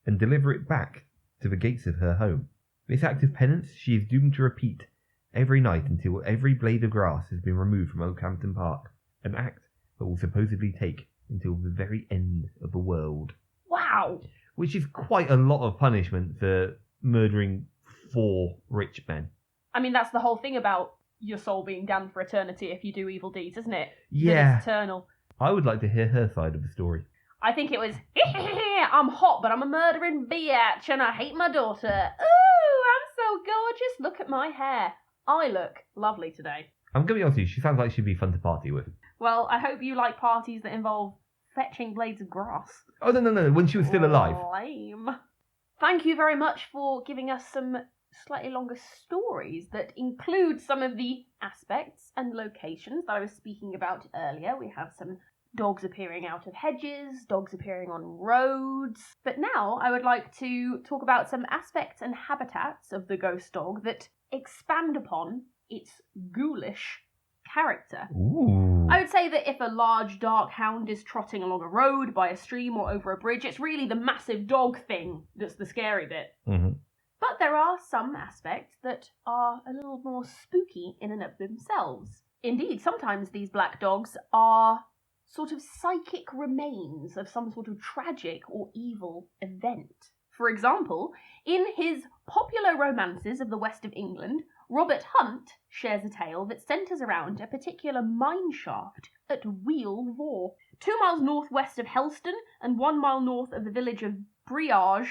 and deliver it back to the gates of her home. This act of penance she is doomed to repeat every night until every blade of grass has been removed from Oakhampton Park, an act that will supposedly take until the very end of the world. Wow! Which is quite a lot of punishment for murdering 4 rich men. I mean, that's the whole thing about your soul being damned for eternity if you do evil deeds, isn't it? Yeah. That it's eternal. I would like to hear her side of the story. I think it was, I'm hot, but I'm a murdering biatch, and I hate my daughter. Ooh, I'm so gorgeous. Look at my hair. I look lovely today. I'm going to be honest with you, she sounds like she'd be fun to party with. Well, I hope you like parties that involve fetching blades of grass. Oh, no, when she was still alive. Lame. Thank you very much for giving us some slightly longer stories that include some of the aspects and locations that I was speaking about earlier. We have some dogs appearing out of hedges, dogs appearing on roads. But now I would like to talk about some aspects and habitats of the ghost dog that expand upon its ghoulish character. Ooh. I would say that if a large dark hound is trotting along a road, by a stream or over a bridge, it's really the massive dog thing that's the scary bit. Mm-hmm. But there are some aspects that are a little more spooky in and of themselves. Indeed, sometimes these black dogs are sort of psychic remains of some sort of tragic or evil event. For example, in his popular romances of the west of England, Robert Hunt shares a tale that centres around a particular mine shaft at Wheal Vor, 2 miles northwest of Helston and 1 mile north of the village of Briege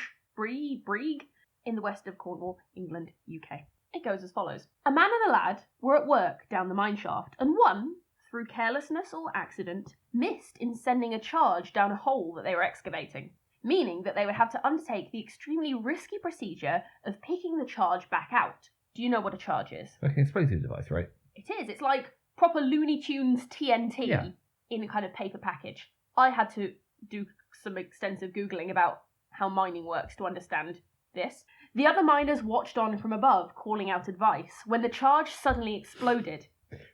in the west of Cornwall, England, UK. It goes as follows. A man and a lad were at work down the mine shaft, and one, through carelessness or accident, missed in sending a charge down a hole that they were excavating, meaning that they would have to undertake the extremely risky procedure of picking the charge back out. Do you know what a charge is? Like an explosive device, right? It is. It's like proper Looney Tunes TNT in a kind of paper package. I had to do some extensive Googling about how mining works to understand this. The other miners watched on from above, calling out advice, when the charge suddenly exploded.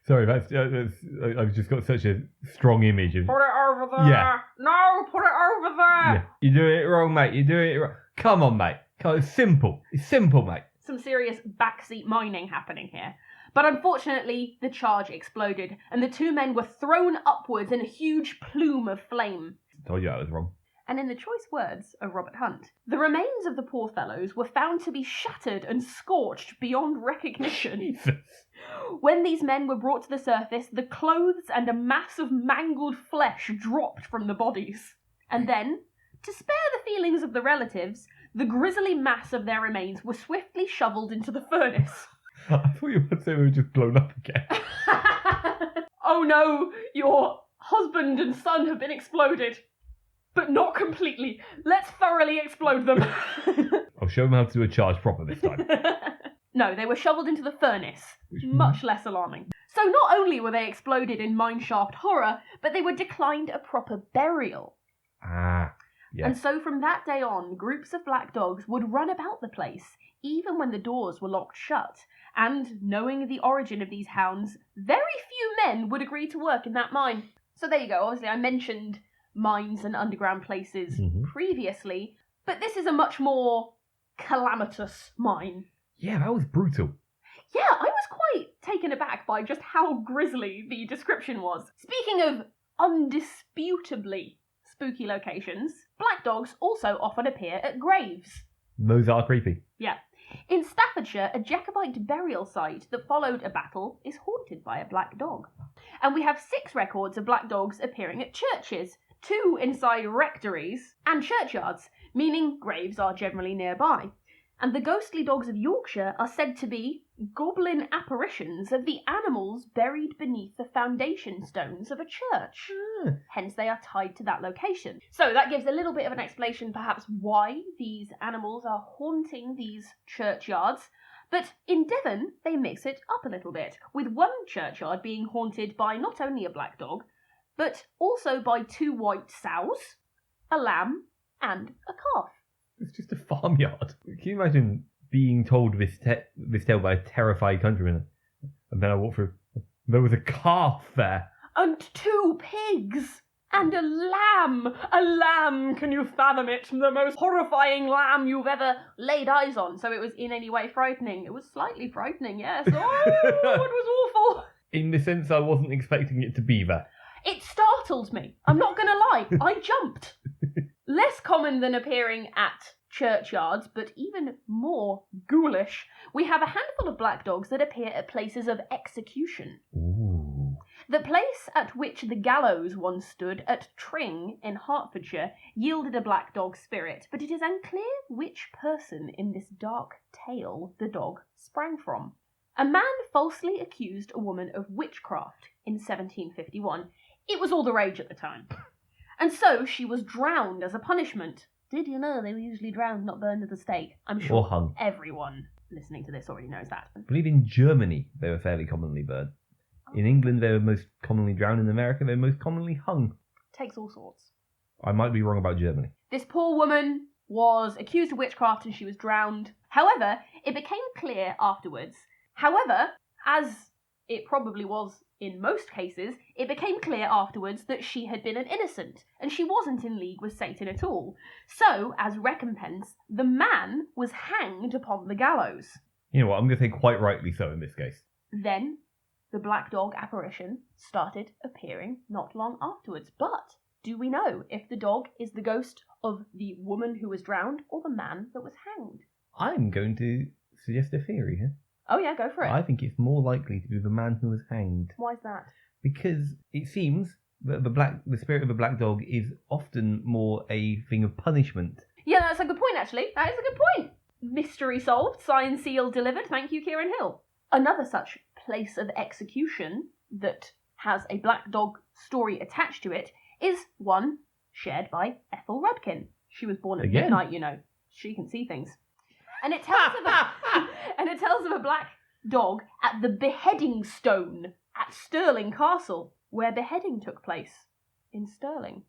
Sorry, that's I've just got such a strong image of... Put it over there! Yeah. No, put it over there! Yeah. You're doing it wrong, mate. You're doing it wrong. Come on, mate. It's simple. It's simple, mate. Some serious backseat mining happening here. But unfortunately, the charge exploded, and the 2 men were thrown upwards in a huge plume of flame. Told you I was wrong. And in the choice words of Robert Hunt, the remains of the poor fellows were found to be shattered and scorched beyond recognition. Jesus. When these men were brought to the surface, the clothes and a mass of mangled flesh dropped from the bodies. And then, to spare the feelings of the relatives, the grisly mass of their remains were swiftly shovelled into the furnace. I thought you were going to say we were just blown up again. Oh no, your husband and son have been exploded. But not completely. Let's thoroughly explode them. I'll show them how to do a charge proper this time. No, they were shovelled into the furnace. Much less alarming. So not only were they exploded in mineshaft horror, but they were declined a proper burial. Ah, yeah. And so from that day on, groups of black dogs would run about the place, even when the doors were locked shut. And knowing the origin of these hounds, very few men would agree to work in that mine. So there you go. Obviously, I mentioned mines and underground places previously, but this is a much more calamitous mine. Yeah, that was brutal. Yeah, I was quite taken aback by just how grisly the description was. Speaking of undisputably spooky locations, black dogs also often appear at graves. Those are creepy. Yeah. In Staffordshire, a Jacobite burial site that followed a battle is haunted by a black dog. And we have 6 records of black dogs appearing at churches, 2 inside rectories and churchyards, meaning graves are generally nearby. And the ghostly dogs of Yorkshire are said to be goblin apparitions of the animals buried beneath the foundation stones of a church. Hence they are tied to that location. So that gives a little bit of an explanation perhaps why these animals are haunting these churchyards. But in Devon, they mix it up a little bit, with one churchyard being haunted by not only a black dog, but also by 2 white sows, a lamb, and a calf. It's just a farmyard. Can you imagine being told this tale by a terrified countryman? And then I walked through. There was a calf there. And 2 pigs. And a lamb! A lamb! Can you fathom it? The most horrifying lamb you've ever laid eyes on. So it was in any way frightening. It was slightly frightening, yes. Oh, it was awful. In the sense I wasn't expecting it to be that. It startled me. I'm not going to lie. I jumped. Less common than appearing at churchyards, but even more ghoulish, we have a handful of black dogs that appear at places of execution. Ooh. The place at which the gallows once stood at Tring in Hertfordshire yielded a black dog spirit, but it is unclear which person in this dark tale the dog sprang from. A man falsely accused a woman of witchcraft in 1751. It was all the rage at the time. And so she was drowned as a punishment. Did you know they were usually drowned, not burned at the stake? I'm sure Or hung. everyone listening to this already knows that. I believe in Germany they were fairly commonly burned. In England they were most commonly drowned. In America they were most commonly hung. Takes all sorts. I might be wrong about Germany. This poor woman was accused of witchcraft and she was drowned. However, it became clear afterwards. As it probably was in most cases, it became clear afterwards that she had been an innocent, and she wasn't in league with Satan at all. So, as recompense, the man was hanged upon the gallows. You know what, I'm going to say quite rightly so in this case. Then, the black dog apparition started appearing not long afterwards. But, do we know if the dog is the ghost of the woman who was drowned or the man that was hanged? I'm going to suggest a theory here. Oh yeah, go for it. I think it's more likely to be the man who was hanged. Why is that? Because it seems that the spirit of a black dog is often more a thing of punishment. Yeah, that's a good point, actually. That is a good point. Mystery solved, sign seal delivered. Thank you, Kieran Hill. Another such place of execution that has a black dog story attached to it is one shared by Ethel Rudkin. She was born at midnight, you know. She can see things. And it tells of a black dog at the beheading stone at Stirling Castle, where beheading took place in Stirling.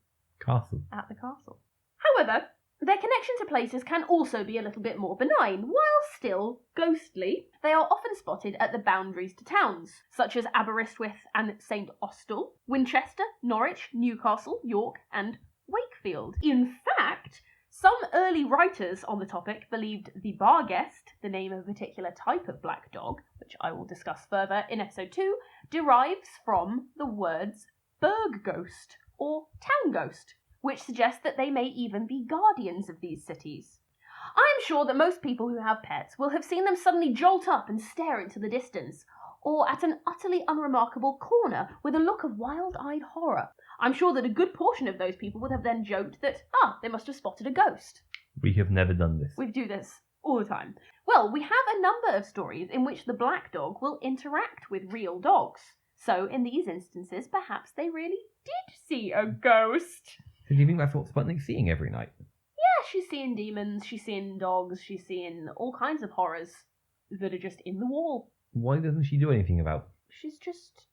Castle. At the castle. However, their connection to places can also be a little bit more benign. While still ghostly, they are often spotted at the boundaries to towns, such as Aberystwyth and St Austell, Winchester, Norwich, Newcastle, York, and Wakefield. In fact, some early writers on the topic believed the Barghest, the name of a particular type of black dog, which I will discuss further in episode 2, derives from the words burg ghost or town ghost, which suggests that they may even be guardians of these cities. I am sure that most people who have pets will have seen them suddenly jolt up and stare into the distance, or at an utterly unremarkable corner with a look of wild-eyed horror. I'm sure that a good portion of those people would have then joked that, they must have spotted a ghost. We have never done this. We do this all the time. Well, we have a number of stories in which the black dog will interact with real dogs. So, in these instances, perhaps they really did see a ghost. So do you think that's what Sputnik's seeing every night? Yeah, she's seeing demons, she's seeing dogs, she's seeing all kinds of horrors that are just in the wall. Why doesn't she do anything about? She's just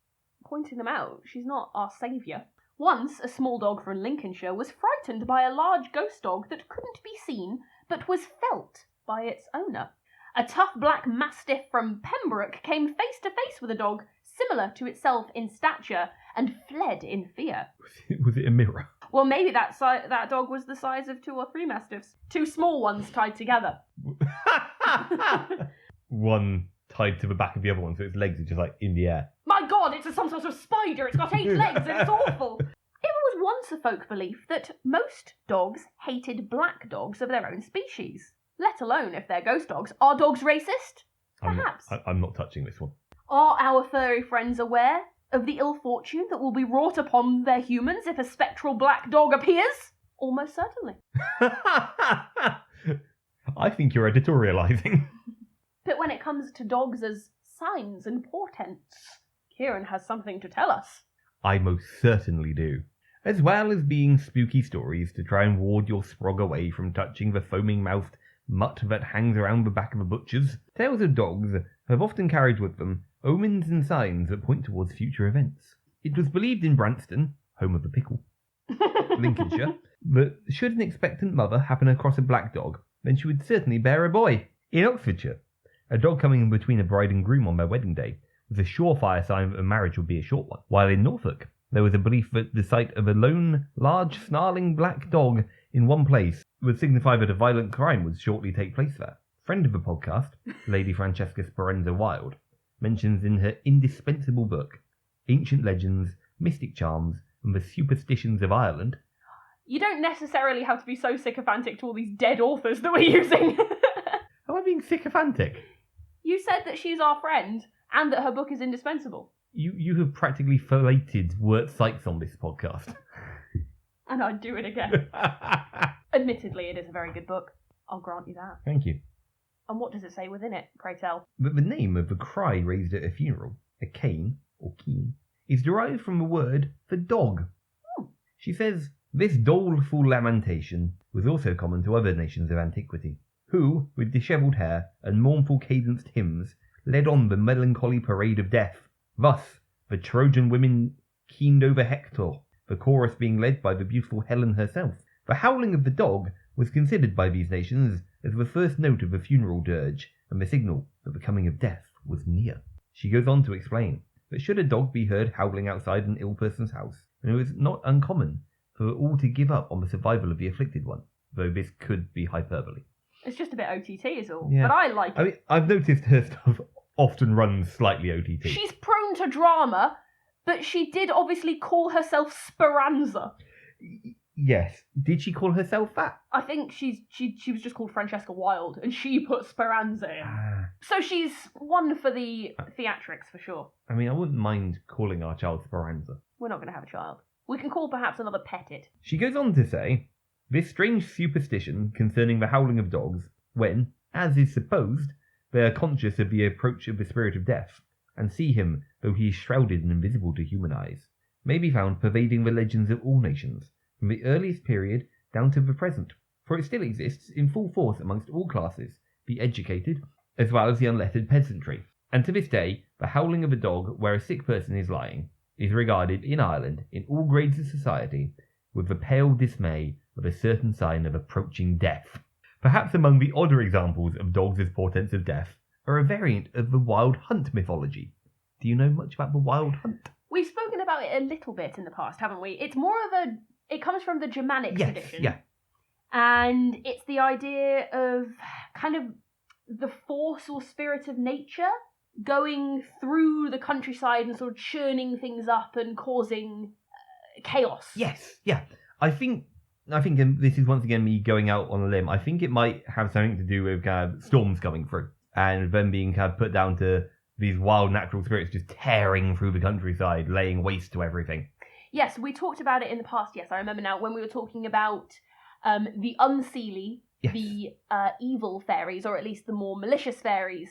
pointing them out. She's not our saviour. Once, a small dog from Lincolnshire was frightened by a large ghost dog that couldn't be seen, but was felt by its owner. A tough black mastiff from Pembroke came face to face with a dog similar to itself in stature and fled in fear. Was it a mirror? Well, maybe that dog was the size of 2 or 3 mastiffs. 2 small ones tied together. One tied to the back of the other one, so its legs are just like in the air. My God, it's some sort of spider. It's got 8 legs and it's awful. It was once a folk belief that most dogs hated black dogs of their own species, let alone if they're ghost dogs. Are dogs racist? Perhaps. I'm not touching this one. Are our furry friends aware of the ill fortune that will be wrought upon their humans if a spectral black dog appears? Almost certainly. I think you're editorialising. But when it comes to dogs as signs and portents, Kieran has something to tell us. I most certainly do. As well as being spooky stories to try and ward your sprog away from touching the foaming-mouthed mutt that hangs around the back of a butcher's, tales of dogs have often carried with them omens and signs that point towards future events. It was believed in Branston, home of the pickle, Lincolnshire, that should an expectant mother happen across a black dog, then she would certainly bear a boy. In Oxfordshire, a dog coming in between a bride and groom on their wedding day was a surefire sign that the marriage would be a short one, while in Norfolk, there was a belief that the sight of a lone, large, snarling black dog in one place would signify that a violent crime would shortly take place there. Friend of the podcast, Lady Francesca Speranza Wilde, mentions in her indispensable book, Ancient Legends, Mystic Charms, and the Superstitions of Ireland. You don't necessarily have to be so sycophantic to all these dead authors that we're using. Am I being sycophantic? You said that she's our friend and that her book is indispensable. You have practically filleted Wirt Sykes on this podcast. And I'd do it again. Admittedly, it is a very good book. I'll grant you that. Thank you. And what does it say within it, pray tell? But the name of the cry raised at a funeral, a cane, or keen, is derived from the word for dog. She says, this doleful lamentation was also common to other nations of antiquity, who, with dishevelled hair and mournful cadenced hymns, led on the melancholy parade of death. Thus, the Trojan women keened over Hector, the chorus being led by the beautiful Helen herself. The howling of the dog was considered by these nations as the first note of the funeral dirge, and the signal that the coming of death was near. She goes on to explain that should a dog be heard howling outside an ill person's house, then it was not uncommon for all to give up on the survival of the afflicted one, though this could be hyperbole. It's just a bit OTT is all, Yeah. but I like it. I mean, I've noticed her stuff often runs slightly OTT. She's prone to drama, but she did obviously call herself Speranza. Yes. Did she call herself that? I think she was just called Francesca Wilde, and she put Speranza in. So she's one for the theatrics, for sure. I mean, I wouldn't mind calling our child Speranza. We're not going to have a child. We can call perhaps another pet it. She goes on to say, this strange superstition concerning the howling of dogs, when, as is supposed, they are conscious of the approach of the spirit of death, and see him though he is shrouded and invisible to human eyes, may be found pervading the legends of all nations, from the earliest period down to the present, for it still exists in full force amongst all classes, the educated, as well as the unlettered peasantry. And to this day, the howling of a dog where a sick person is lying is regarded in Ireland, in all grades of society, with the pale dismay of a certain sign of approaching death. Perhaps among the odder examples of dogs as portents of death are a variant of the wild hunt mythology. Do you know much about the wild hunt? We've spoken about it a little bit in the past, haven't we? It's more of it comes from the Germanic tradition. Yeah. And it's the idea of kind of the force or spirit of nature going through the countryside and sort of churning things up and causing chaos. Yes, yeah. I think and this is once again me going out on a limb, I think it might have something to do with kind of storms coming through and them being kind of put down to these wild natural spirits just tearing through the countryside, laying waste to everything. Yes, we talked about it in the past, yes, I remember now, when we were talking about the unseelie, Yes. the evil fairies, or at least the more malicious fairies,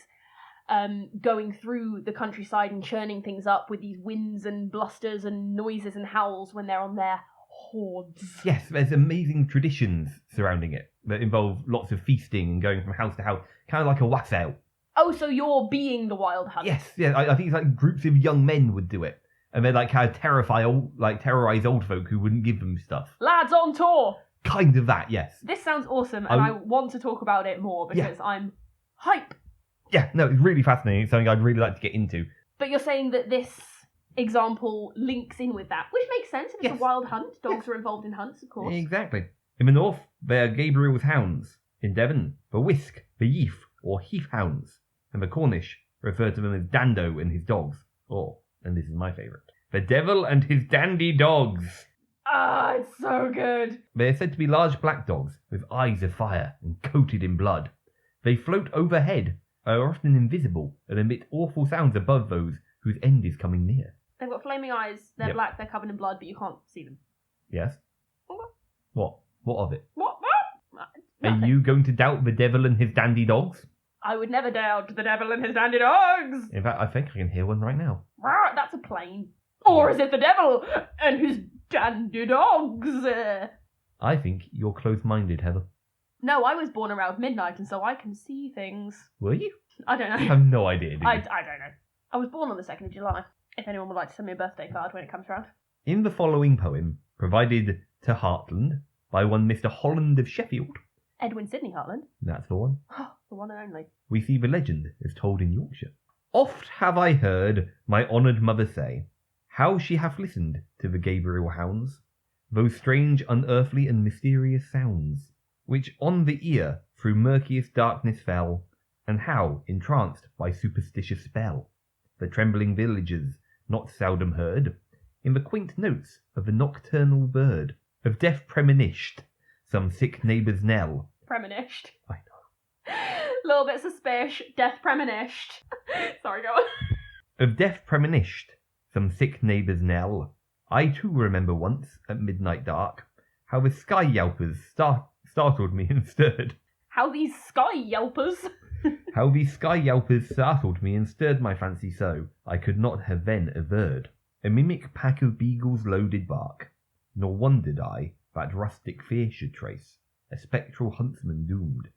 going through the countryside and churning things up with these winds and blusters and noises and howls when they're on their hordes. Yes, there's amazing traditions surrounding it that involve lots of feasting and going from house to house, kind of like a wassail. Oh, so you're being the wild hunt? Yes, yeah, I think it's like groups of young men would do it. And they'd like kind of terrorise old folk who wouldn't give them stuff. Lads on tour! Kind of that, yes. This sounds awesome, and I want to talk about it more because I'm hype. Yeah, no, it's really fascinating. It's something I'd really like to get into. But you're saying that this example links in with that, which makes sense. If it's a wild hunt, dogs are involved in hunts, of course. Exactly. In the north, they are Gabriel's hounds. In Devon, the whisk, the yeaf, or heath hounds. And the Cornish refer to them as Dando and his dogs. Or, and this is my favourite, the devil and his dandy dogs. Ah, it's so good. They are said to be large black dogs with eyes of fire and coated in blood. They float overhead, are often invisible, and emit awful sounds above those whose end is coming near. They've got flaming eyes, they're black, they're covered in blood, but you can't see them. Yes? What? What of it? What? Are you going to doubt the devil and his dandy dogs? I would never doubt the devil and his dandy dogs! In fact, I think I can hear one right now. That's a plane. Or is it the devil and his dandy dogs? I think you're close-minded, Heather. No, I was born around midnight, and so I can see things. Were you? I don't know. I have no idea, do you? I don't know. I was born on the 2nd of July, if anyone would like to send me a birthday card when it comes round. In the following poem, provided to Hartland by one Mr. Holland of Sheffield, Edwin Sidney Hartland. that's the one, The one and only. we see the legend as told in Yorkshire. Oft have I heard my honoured mother say, how she hath listened to the Gabriel hounds, those strange, unearthly, and mysterious sounds, which on the ear through murkiest darkness fell, and how, entranced by superstitious spell, the trembling villagers not seldom heard, in the quaint notes of the nocturnal bird, of death premonitioned, some sick neighbour's knell. Premonitioned. I know. Little bit suspicious. Death premonitioned. Sorry, go on. Of death premonitioned, some sick neighbour's knell. I too remember once, at midnight dark, how the sky yelpers startled me and stirred. How these sky yelpers. How these sky yelpers startled me and stirred my fancy so, I could not have then averred. A mimic pack of beagles loaded bark, nor wondered I that rustic fear should trace a spectral huntsman doomed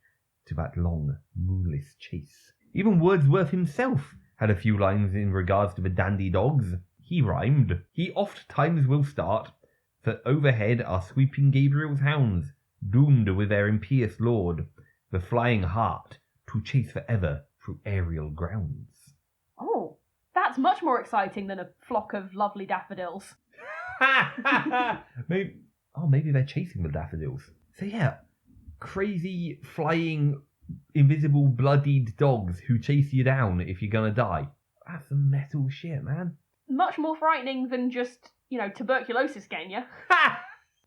to that long, moonless chase. Even Wordsworth himself had a few lines in regards to the dandy dogs. He rhymed, he oft times will start, for overhead are sweeping Gabriel's hounds, doomed with their impious lord, the flying hart, to chase forever through aerial grounds. Oh, that's much more exciting than a flock of lovely daffodils. Maybe they're chasing the daffodils. So yeah, crazy, flying, invisible, bloodied dogs who chase you down if you're gonna die. That's some metal shit, man. Much more frightening than just, tuberculosis getting you.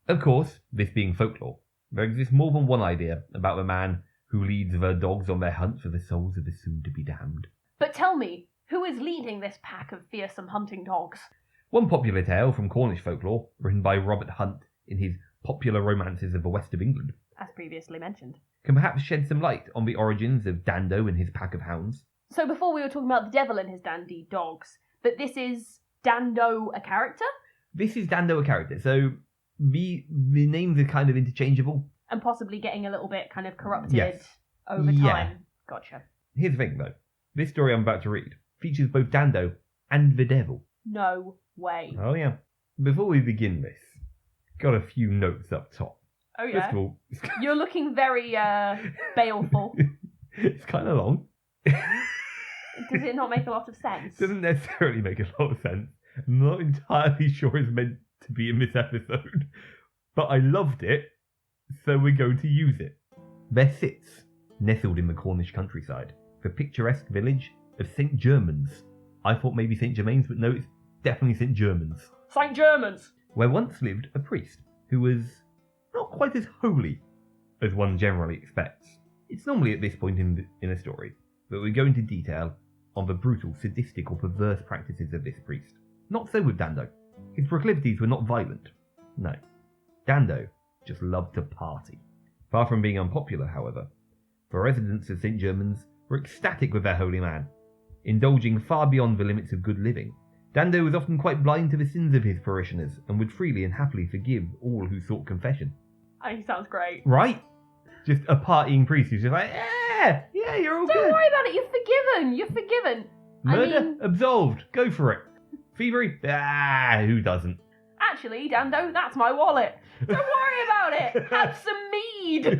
Of course, this being folklore, there exists more than one idea about the man who leads the dogs on their hunt for the souls of the soon-to-be damned. But tell me, who is leading this pack of fearsome hunting dogs? One popular tale from Cornish folklore, written by Robert Hunt in his Popular Romances of the West of England, as previously mentioned, can perhaps shed some light on the origins of Dando and his pack of hounds. So before we were talking about the devil and his dandy dogs, but this is Dando a character? This is Dando a character, so the names are kind of interchangeable. And possibly getting a little bit kind of corrupted over time. Yeah. Gotcha. Here's the thing, though. This story I'm about to read features both Dando and the devil. No way. Oh, yeah. Before we begin this, got a few notes up top. Oh, yeah? First of all... You're looking very, baleful. It's kind of long. Does it not make a lot of sense? Doesn't necessarily make a lot of sense. I'm not entirely sure it's meant to be in this episode. But I loved it, so we're going to use it. There sits, nestled in the Cornish countryside, the picturesque village of St. Germans. I thought maybe St. Germains, but no, it's definitely St. Germans. St. Germans! Where once lived a priest who was not quite as holy as one generally expects. It's normally at this point in a story that we go into detail on the brutal, sadistic or perverse practices of this priest. Not so with Dando. His proclivities were not violent. No. Dando just loved to party. Far from being unpopular, however, the residents of St. Germans were ecstatic with their holy man, indulging far beyond the limits of good living. Dando was often quite blind to the sins of his parishioners and would freely and happily forgive all who sought confession. I think he sounds great. Right? Just a partying priest who's just like, yeah, you're all good. Don't worry about it, you're forgiven. Murder? Absolved. Go for it. Thievery? Who doesn't? Actually, Dando, that's my wallet. Don't worry about it. Have some mead.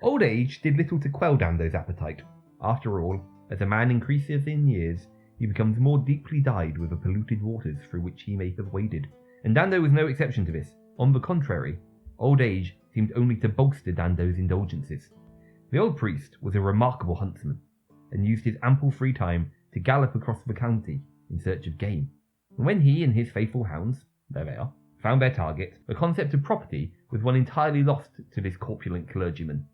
Old age did little to quell Dando's appetite. After all, as a man increases in years, he becomes more deeply dyed with the polluted waters through which he may have waded. And Dando was no exception to this. On the contrary, old age seemed only to bolster Dando's indulgences. The old priest was a remarkable huntsman, and used his ample free time to gallop across the county in search of game. And when he and his faithful hounds, there they are, found their target, the concept of property was one entirely lost to this corpulent clergyman.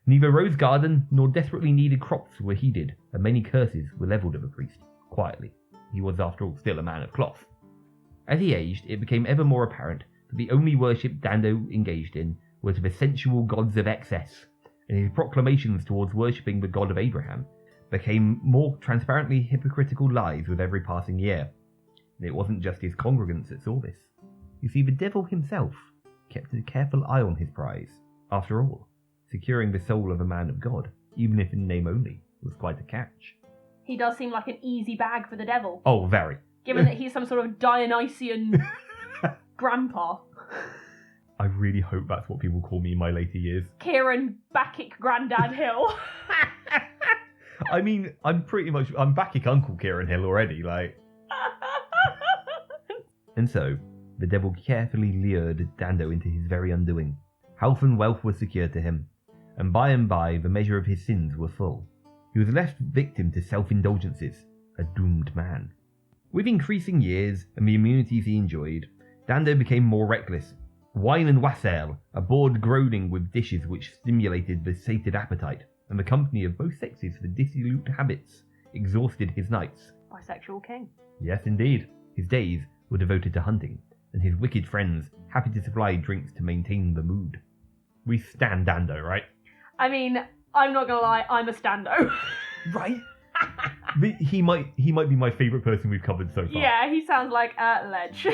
Neither rose garden nor desperately needed crops were heeded, and many curses were levelled at the priest, quietly. He was, after all, still a man of cloth. As he aged, it became ever more apparent that the only worship Dando engaged in was the sensual gods of excess, and his proclamations towards worshipping the God of Abraham became more transparently hypocritical lies with every passing year. And it wasn't just his congregants that saw this. You see, the devil himself kept a careful eye on his prize. After all, securing the soul of a man of God, even if in name only, was quite a catch. He does seem like an easy bag for the devil. Oh, very. Given that he's some sort of Dionysian grandpa. I really hope that's what people call me in my later years. Kieran Bacchic Grandad Hill. I mean, I'm backing Uncle Kieran Hill already, like. And so, the devil carefully lured Dando into his very undoing. Health and wealth were secured to him, and by the measure of his sins were full. He was left victim to self-indulgences, a doomed man. With increasing years and the immunities he enjoyed, Dando became more reckless. Wine and wassail, a board groaning with dishes which stimulated the sated appetite, and the company of both sexes for dissolute habits, exhausted his nights. Bisexual king. Yes, indeed. His days were devoted to hunting, and his wicked friends happy to supply drinks to maintain the mood. We stand Dando, right? I mean, I'm not gonna lie, I'm a stando. Right? He might be my favourite person we've covered so far. Yeah, he sounds like a ledge.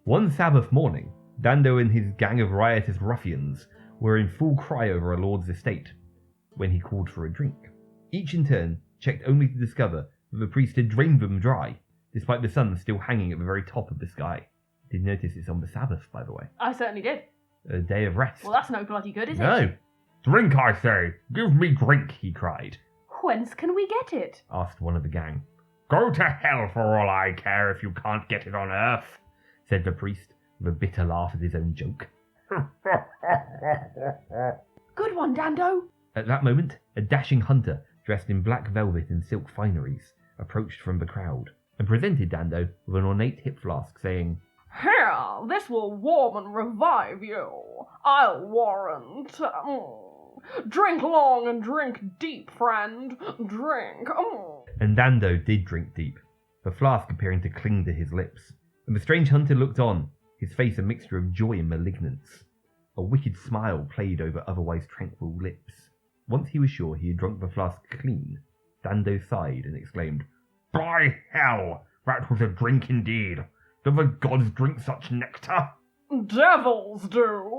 One Sabbath morning, Dando and his gang of riotous ruffians were in full cry over a lord's estate when he called for a drink. Each in turn checked only to discover that the priest had drained them dry, despite the sun still hanging at the very top of the sky. Did you notice it's on the Sabbath, by the way? I certainly did. A day of rest. Well, that's no bloody good, is it? No. Drink, I say! Give me drink, he cried. Whence can we get it? Asked one of the gang. Go to hell for all I care if you can't get it on earth, said the priest, with a bitter laugh at his own joke. Good one, Dando. At that moment, a dashing hunter, dressed in black velvet and silk fineries, approached from the crowd, and presented Dando with an ornate hip flask, saying, Here, this will warm and revive you, I'll warrant. Drink long and drink deep, friend. Drink. And Dando did drink deep, the flask appearing to cling to his lips. And the strange hunter looked on, his face a mixture of joy and malignance. A wicked smile played over otherwise tranquil lips. Once he was sure he had drunk the flask clean, Dando sighed and exclaimed, By hell, that was a drink indeed. Do the gods drink such nectar? Devils do,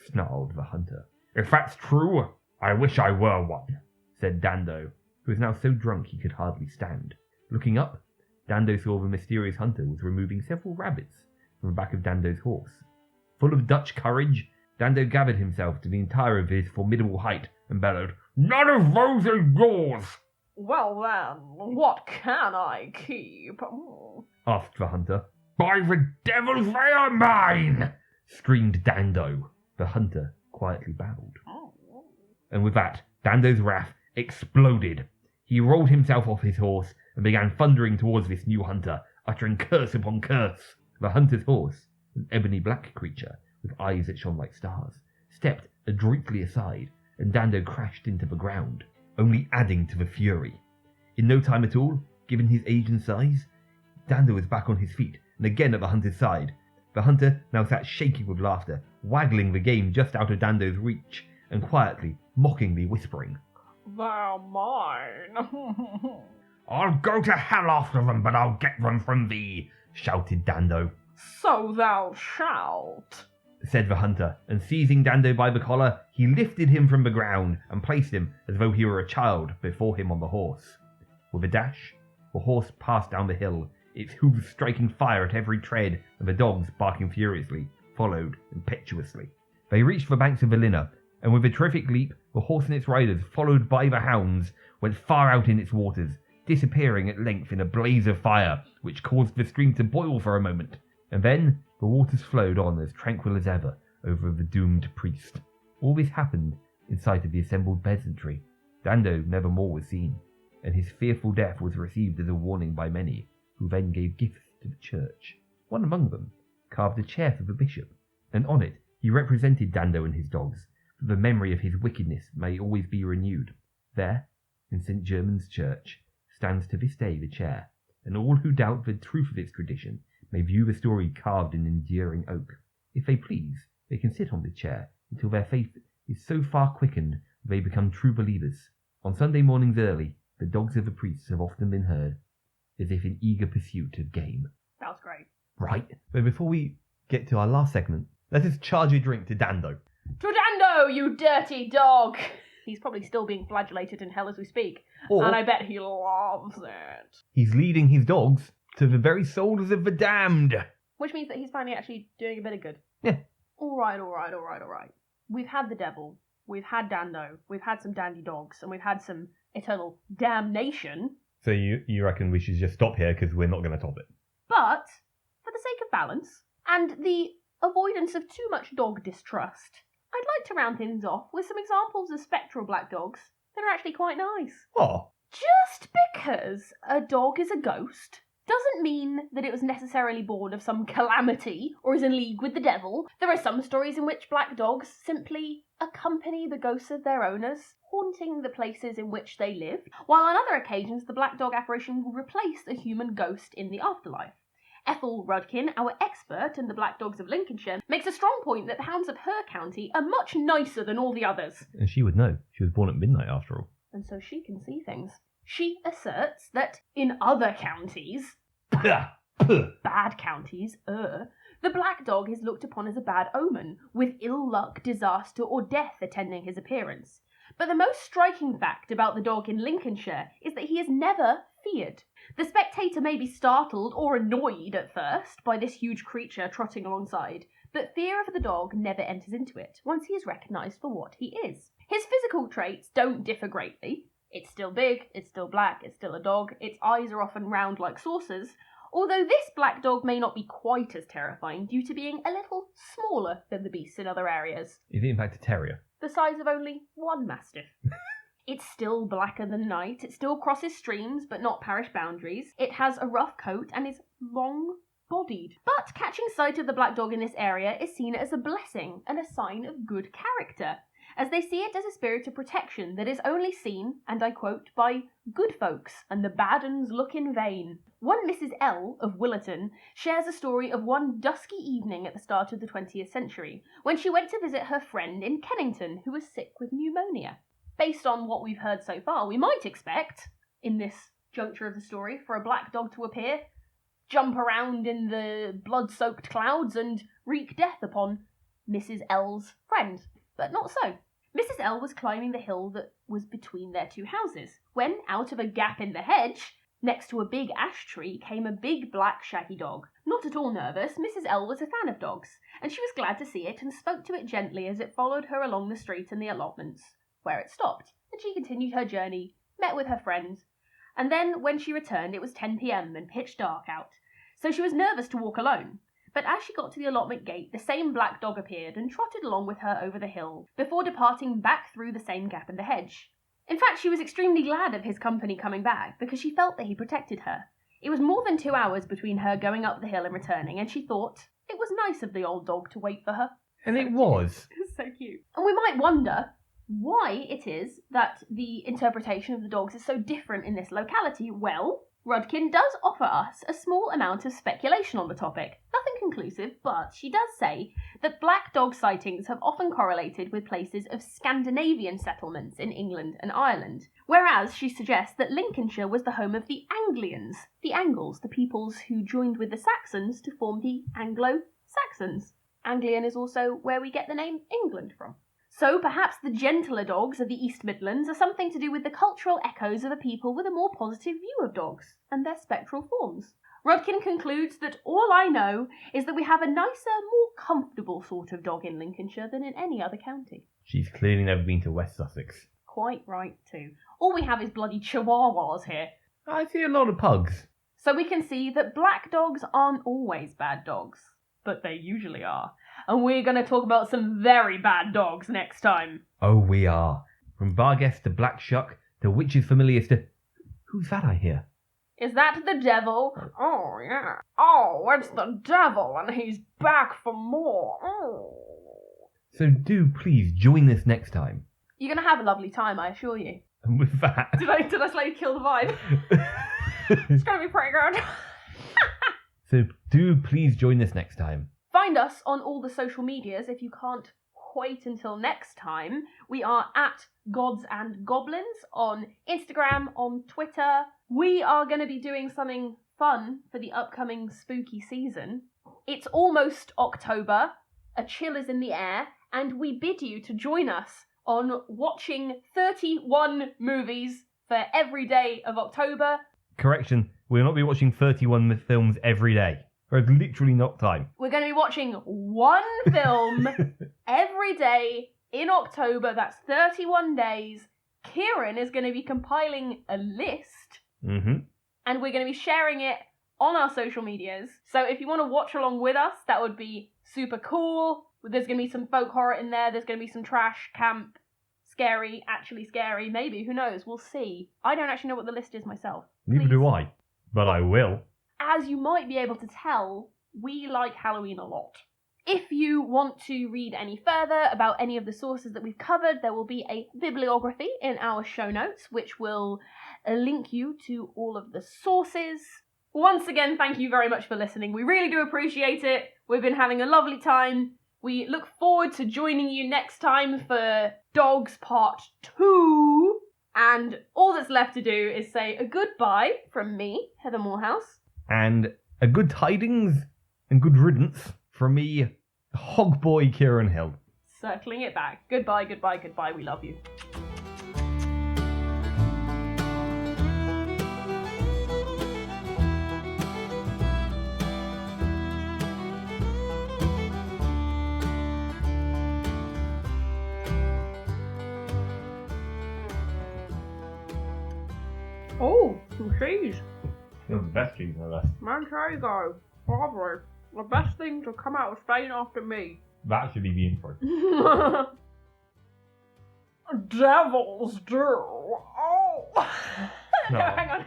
snarled the hunter. If that's true, I wish I were one, said Dando, who was now so drunk he could hardly stand. Looking up, Dando saw the mysterious hunter was removing several rabbits from the back of Dando's horse. Full of Dutch courage, Dando gathered himself to the entire of his formidable height and bellowed, None of those are yours! Well then, what can I keep? Asked the hunter. By the devils, they are mine! Screamed Dando. The hunter quietly bowed. And with that, Dando's wrath exploded. He rolled himself off his horse and began thundering towards this new hunter, uttering curse upon curse. The hunter's horse, an ebony black creature with eyes that shone like stars, stepped adroitly aside, and Dando crashed into the ground, only adding to the fury. In no time at all, given his age and size, Dando was back on his feet and again at the hunter's side. The hunter now sat shaking with laughter, waggling the game just out of Dando's reach, and quietly, mockingly whispering, They're mine. I'll go to hell after them, but I'll get them from thee, shouted Dando. So thou shalt, said the hunter, and seizing Dando by the collar, he lifted him from the ground and placed him as though he were a child before him on the horse. With a dash, the horse passed down the hill, its hooves striking fire at every tread, and the dogs, barking furiously, followed impetuously. They reached the banks of the Linner, and with a terrific leap, the horse and its riders, followed by the hounds, went far out in its waters, disappearing at length in a blaze of fire, which caused the stream to boil for a moment, and then the waters flowed on as tranquil as ever over the doomed priest. All this happened in sight of the assembled peasantry. Dando never more was seen, and his fearful death was received as a warning by many, who then gave gifts to the church. One among them carved a chair for the bishop, and on it he represented Dando and his dogs, that the memory of his wickedness may always be renewed. There, in St. German's Church, stands to this day the chair, and all who doubt the truth of its tradition may view the story carved in enduring oak. If they please, they can sit on the chair until their faith is so far quickened that they become true believers. On Sunday mornings early, the dogs of the priests have often been heard, as if in eager pursuit of game. That was great. Right. But before we get to our last segment, let us charge a drink to Dando. To Dando, you dirty dog! He's probably still being flagellated in hell as we speak, Or and I bet he loves it. he's leading his dogs to the very souls of the damned. Which means that he's finally actually doing a bit of good. Yeah. All right. We've had the devil. we've had Dando, we've had some dandy dogs, and we've had some eternal damnation. So you reckon we should just stop here because we're not going to top it? But, for the sake of balance, and the avoidance of too much dog distrust, I'd like to round things off with some examples of spectral black dogs that are actually quite nice. Oh. Just because a dog is a ghost doesn't mean that it was necessarily born of some calamity or is in league with the devil. There are some stories in which black dogs simply accompany the ghosts of their owners, haunting the places in which they live, while on other occasions the black dog apparition will replace a human ghost in the afterlife. Ethel Rudkin, our expert in the black dogs of Lincolnshire, makes a strong point that the hounds of her county are much nicer than all the others. And she would know. She was born at midnight after all. And so she can see things. She asserts that in other counties, bad counties, the black dog is looked upon as a bad omen, with ill luck, disaster or death attending his appearance. But the most striking fact about the dog in Lincolnshire is that he is never feared. The spectator may be startled or annoyed at first by this huge creature trotting alongside, but fear of the dog never enters into it once he is recognised for what he is. His physical traits don't differ greatly. It's still big, it's still black, it's still a dog, its eyes are often round like saucers, although this black dog may not be quite as terrifying due to being a little smaller than the beasts in other areas. Is it in fact a terrier? The size of only one mastiff. It's still blacker than night, it still crosses streams but not parish boundaries, it has a rough coat and is long-bodied. But catching sight of the black dog in this area is seen as a blessing and a sign of good character, as they see it as a spirit of protection that is only seen, and I quote, by good folks, and the bad uns look in vain. One Mrs. L. of Willerton shares a story of one dusky evening at the start of the 20th century, when she went to visit her friend in Kennington, who was sick with pneumonia. Based on what we've heard so far, we might expect, in this juncture of the story, for a black dog to appear, jump around in the blood-soaked clouds, and wreak death upon Mrs. L's friend. But not so. Mrs. L was climbing the hill that was between their two houses, when, out of a gap in the hedge, next to a big ash tree, came a big black shaggy dog. Not at all nervous, Mrs. L was a fan of dogs, and she was glad to see it and spoke to it gently as it followed her along the street and the allotments, where it stopped, and she continued her journey, met with her friend, and then when she returned it was 10 p.m. and pitch dark out, so she was nervous to walk alone. But as she got to the allotment gate, the same black dog appeared and trotted along with her over the hill, before departing back through the same gap in the hedge. In fact, she was extremely glad of his company coming back, because she felt that he protected her. It was more than 2 hours between her going up the hill and returning, and she thought it was nice of the old dog to wait for her. And it was. It's so cute. And we might wonder why it is that the interpretation of the dogs is so different in this locality. Well, Rudkin does offer us a small amount of speculation on the topic. Nothing conclusive, but she does say that black dog sightings have often correlated with places of Scandinavian settlements in England and Ireland, whereas she suggests that Lincolnshire was the home of the Anglians, the Angles, the peoples who joined with the Saxons to form the Anglo-Saxons. Anglian is also where we get the name England from. So perhaps the gentler dogs of the East Midlands are something to do with the cultural echoes of a people with a more positive view of dogs and their spectral forms. Rudkin concludes that all I know is that we have a nicer, more comfortable sort of dog in Lincolnshire than in any other county. She's clearly never been to West Sussex. Quite right too. All we have is bloody chihuahuas here. I see a lot of pugs. So we can see that black dogs aren't always bad dogs, but they usually are. And we're going to talk about some very bad dogs next time. Oh, we are. From Vargas to Black Shuck to Witches Familiars to... Who's that I hear? Is that the devil? Oh, yeah. Oh, it's the devil, and he's back for more. Oh. So do please join us next time. You're going to have a lovely time, I assure you. And with that... Did I slightly kill the vibe? It's going to be pretty good. So do please join us next time. Find us on all the social medias if you can't wait until next time. We are at Gods and Goblins on Instagram, on Twitter. We are going to be doing something fun for the upcoming spooky season. It's almost October, a chill is in the air, and we bid you to join us on watching 31 movies for every day of October. Correction, we'll not be watching 31 films every day. There's literally not time. We're going to be watching one film every day in October, that's 31 days, Kieran is going to be compiling a list, and we're going to be sharing it on our social medias. So if you want to watch along with us, that would be super cool. There's going to be some folk horror in there. There's going to be some trash, camp, scary, actually scary, maybe. Who knows? We'll see. I don't actually know what the list is myself. Neither do I, but I will. As you might be able to tell, we like Halloween a lot. If you want to read any further about any of the sources that we've covered, there will be a bibliography in our show notes, which will link you to all of the sources. Once again, thank you very much for listening. We really do appreciate it. We've been having a lovely time. We look forward to joining you next time for Dogs Part 2. And all that's left to do is say a goodbye from me, Heather Morehouse. And a good tidings and good riddance from me, Hogboy Kieran Hill. Circling it back. Goodbye, goodbye, goodbye. We love you. Oh, some cheese. The best cheese ever. Manchego. Probably. The best thing to come out of Spain after me. That should be the intro. Devils do. Oh. No, hang on.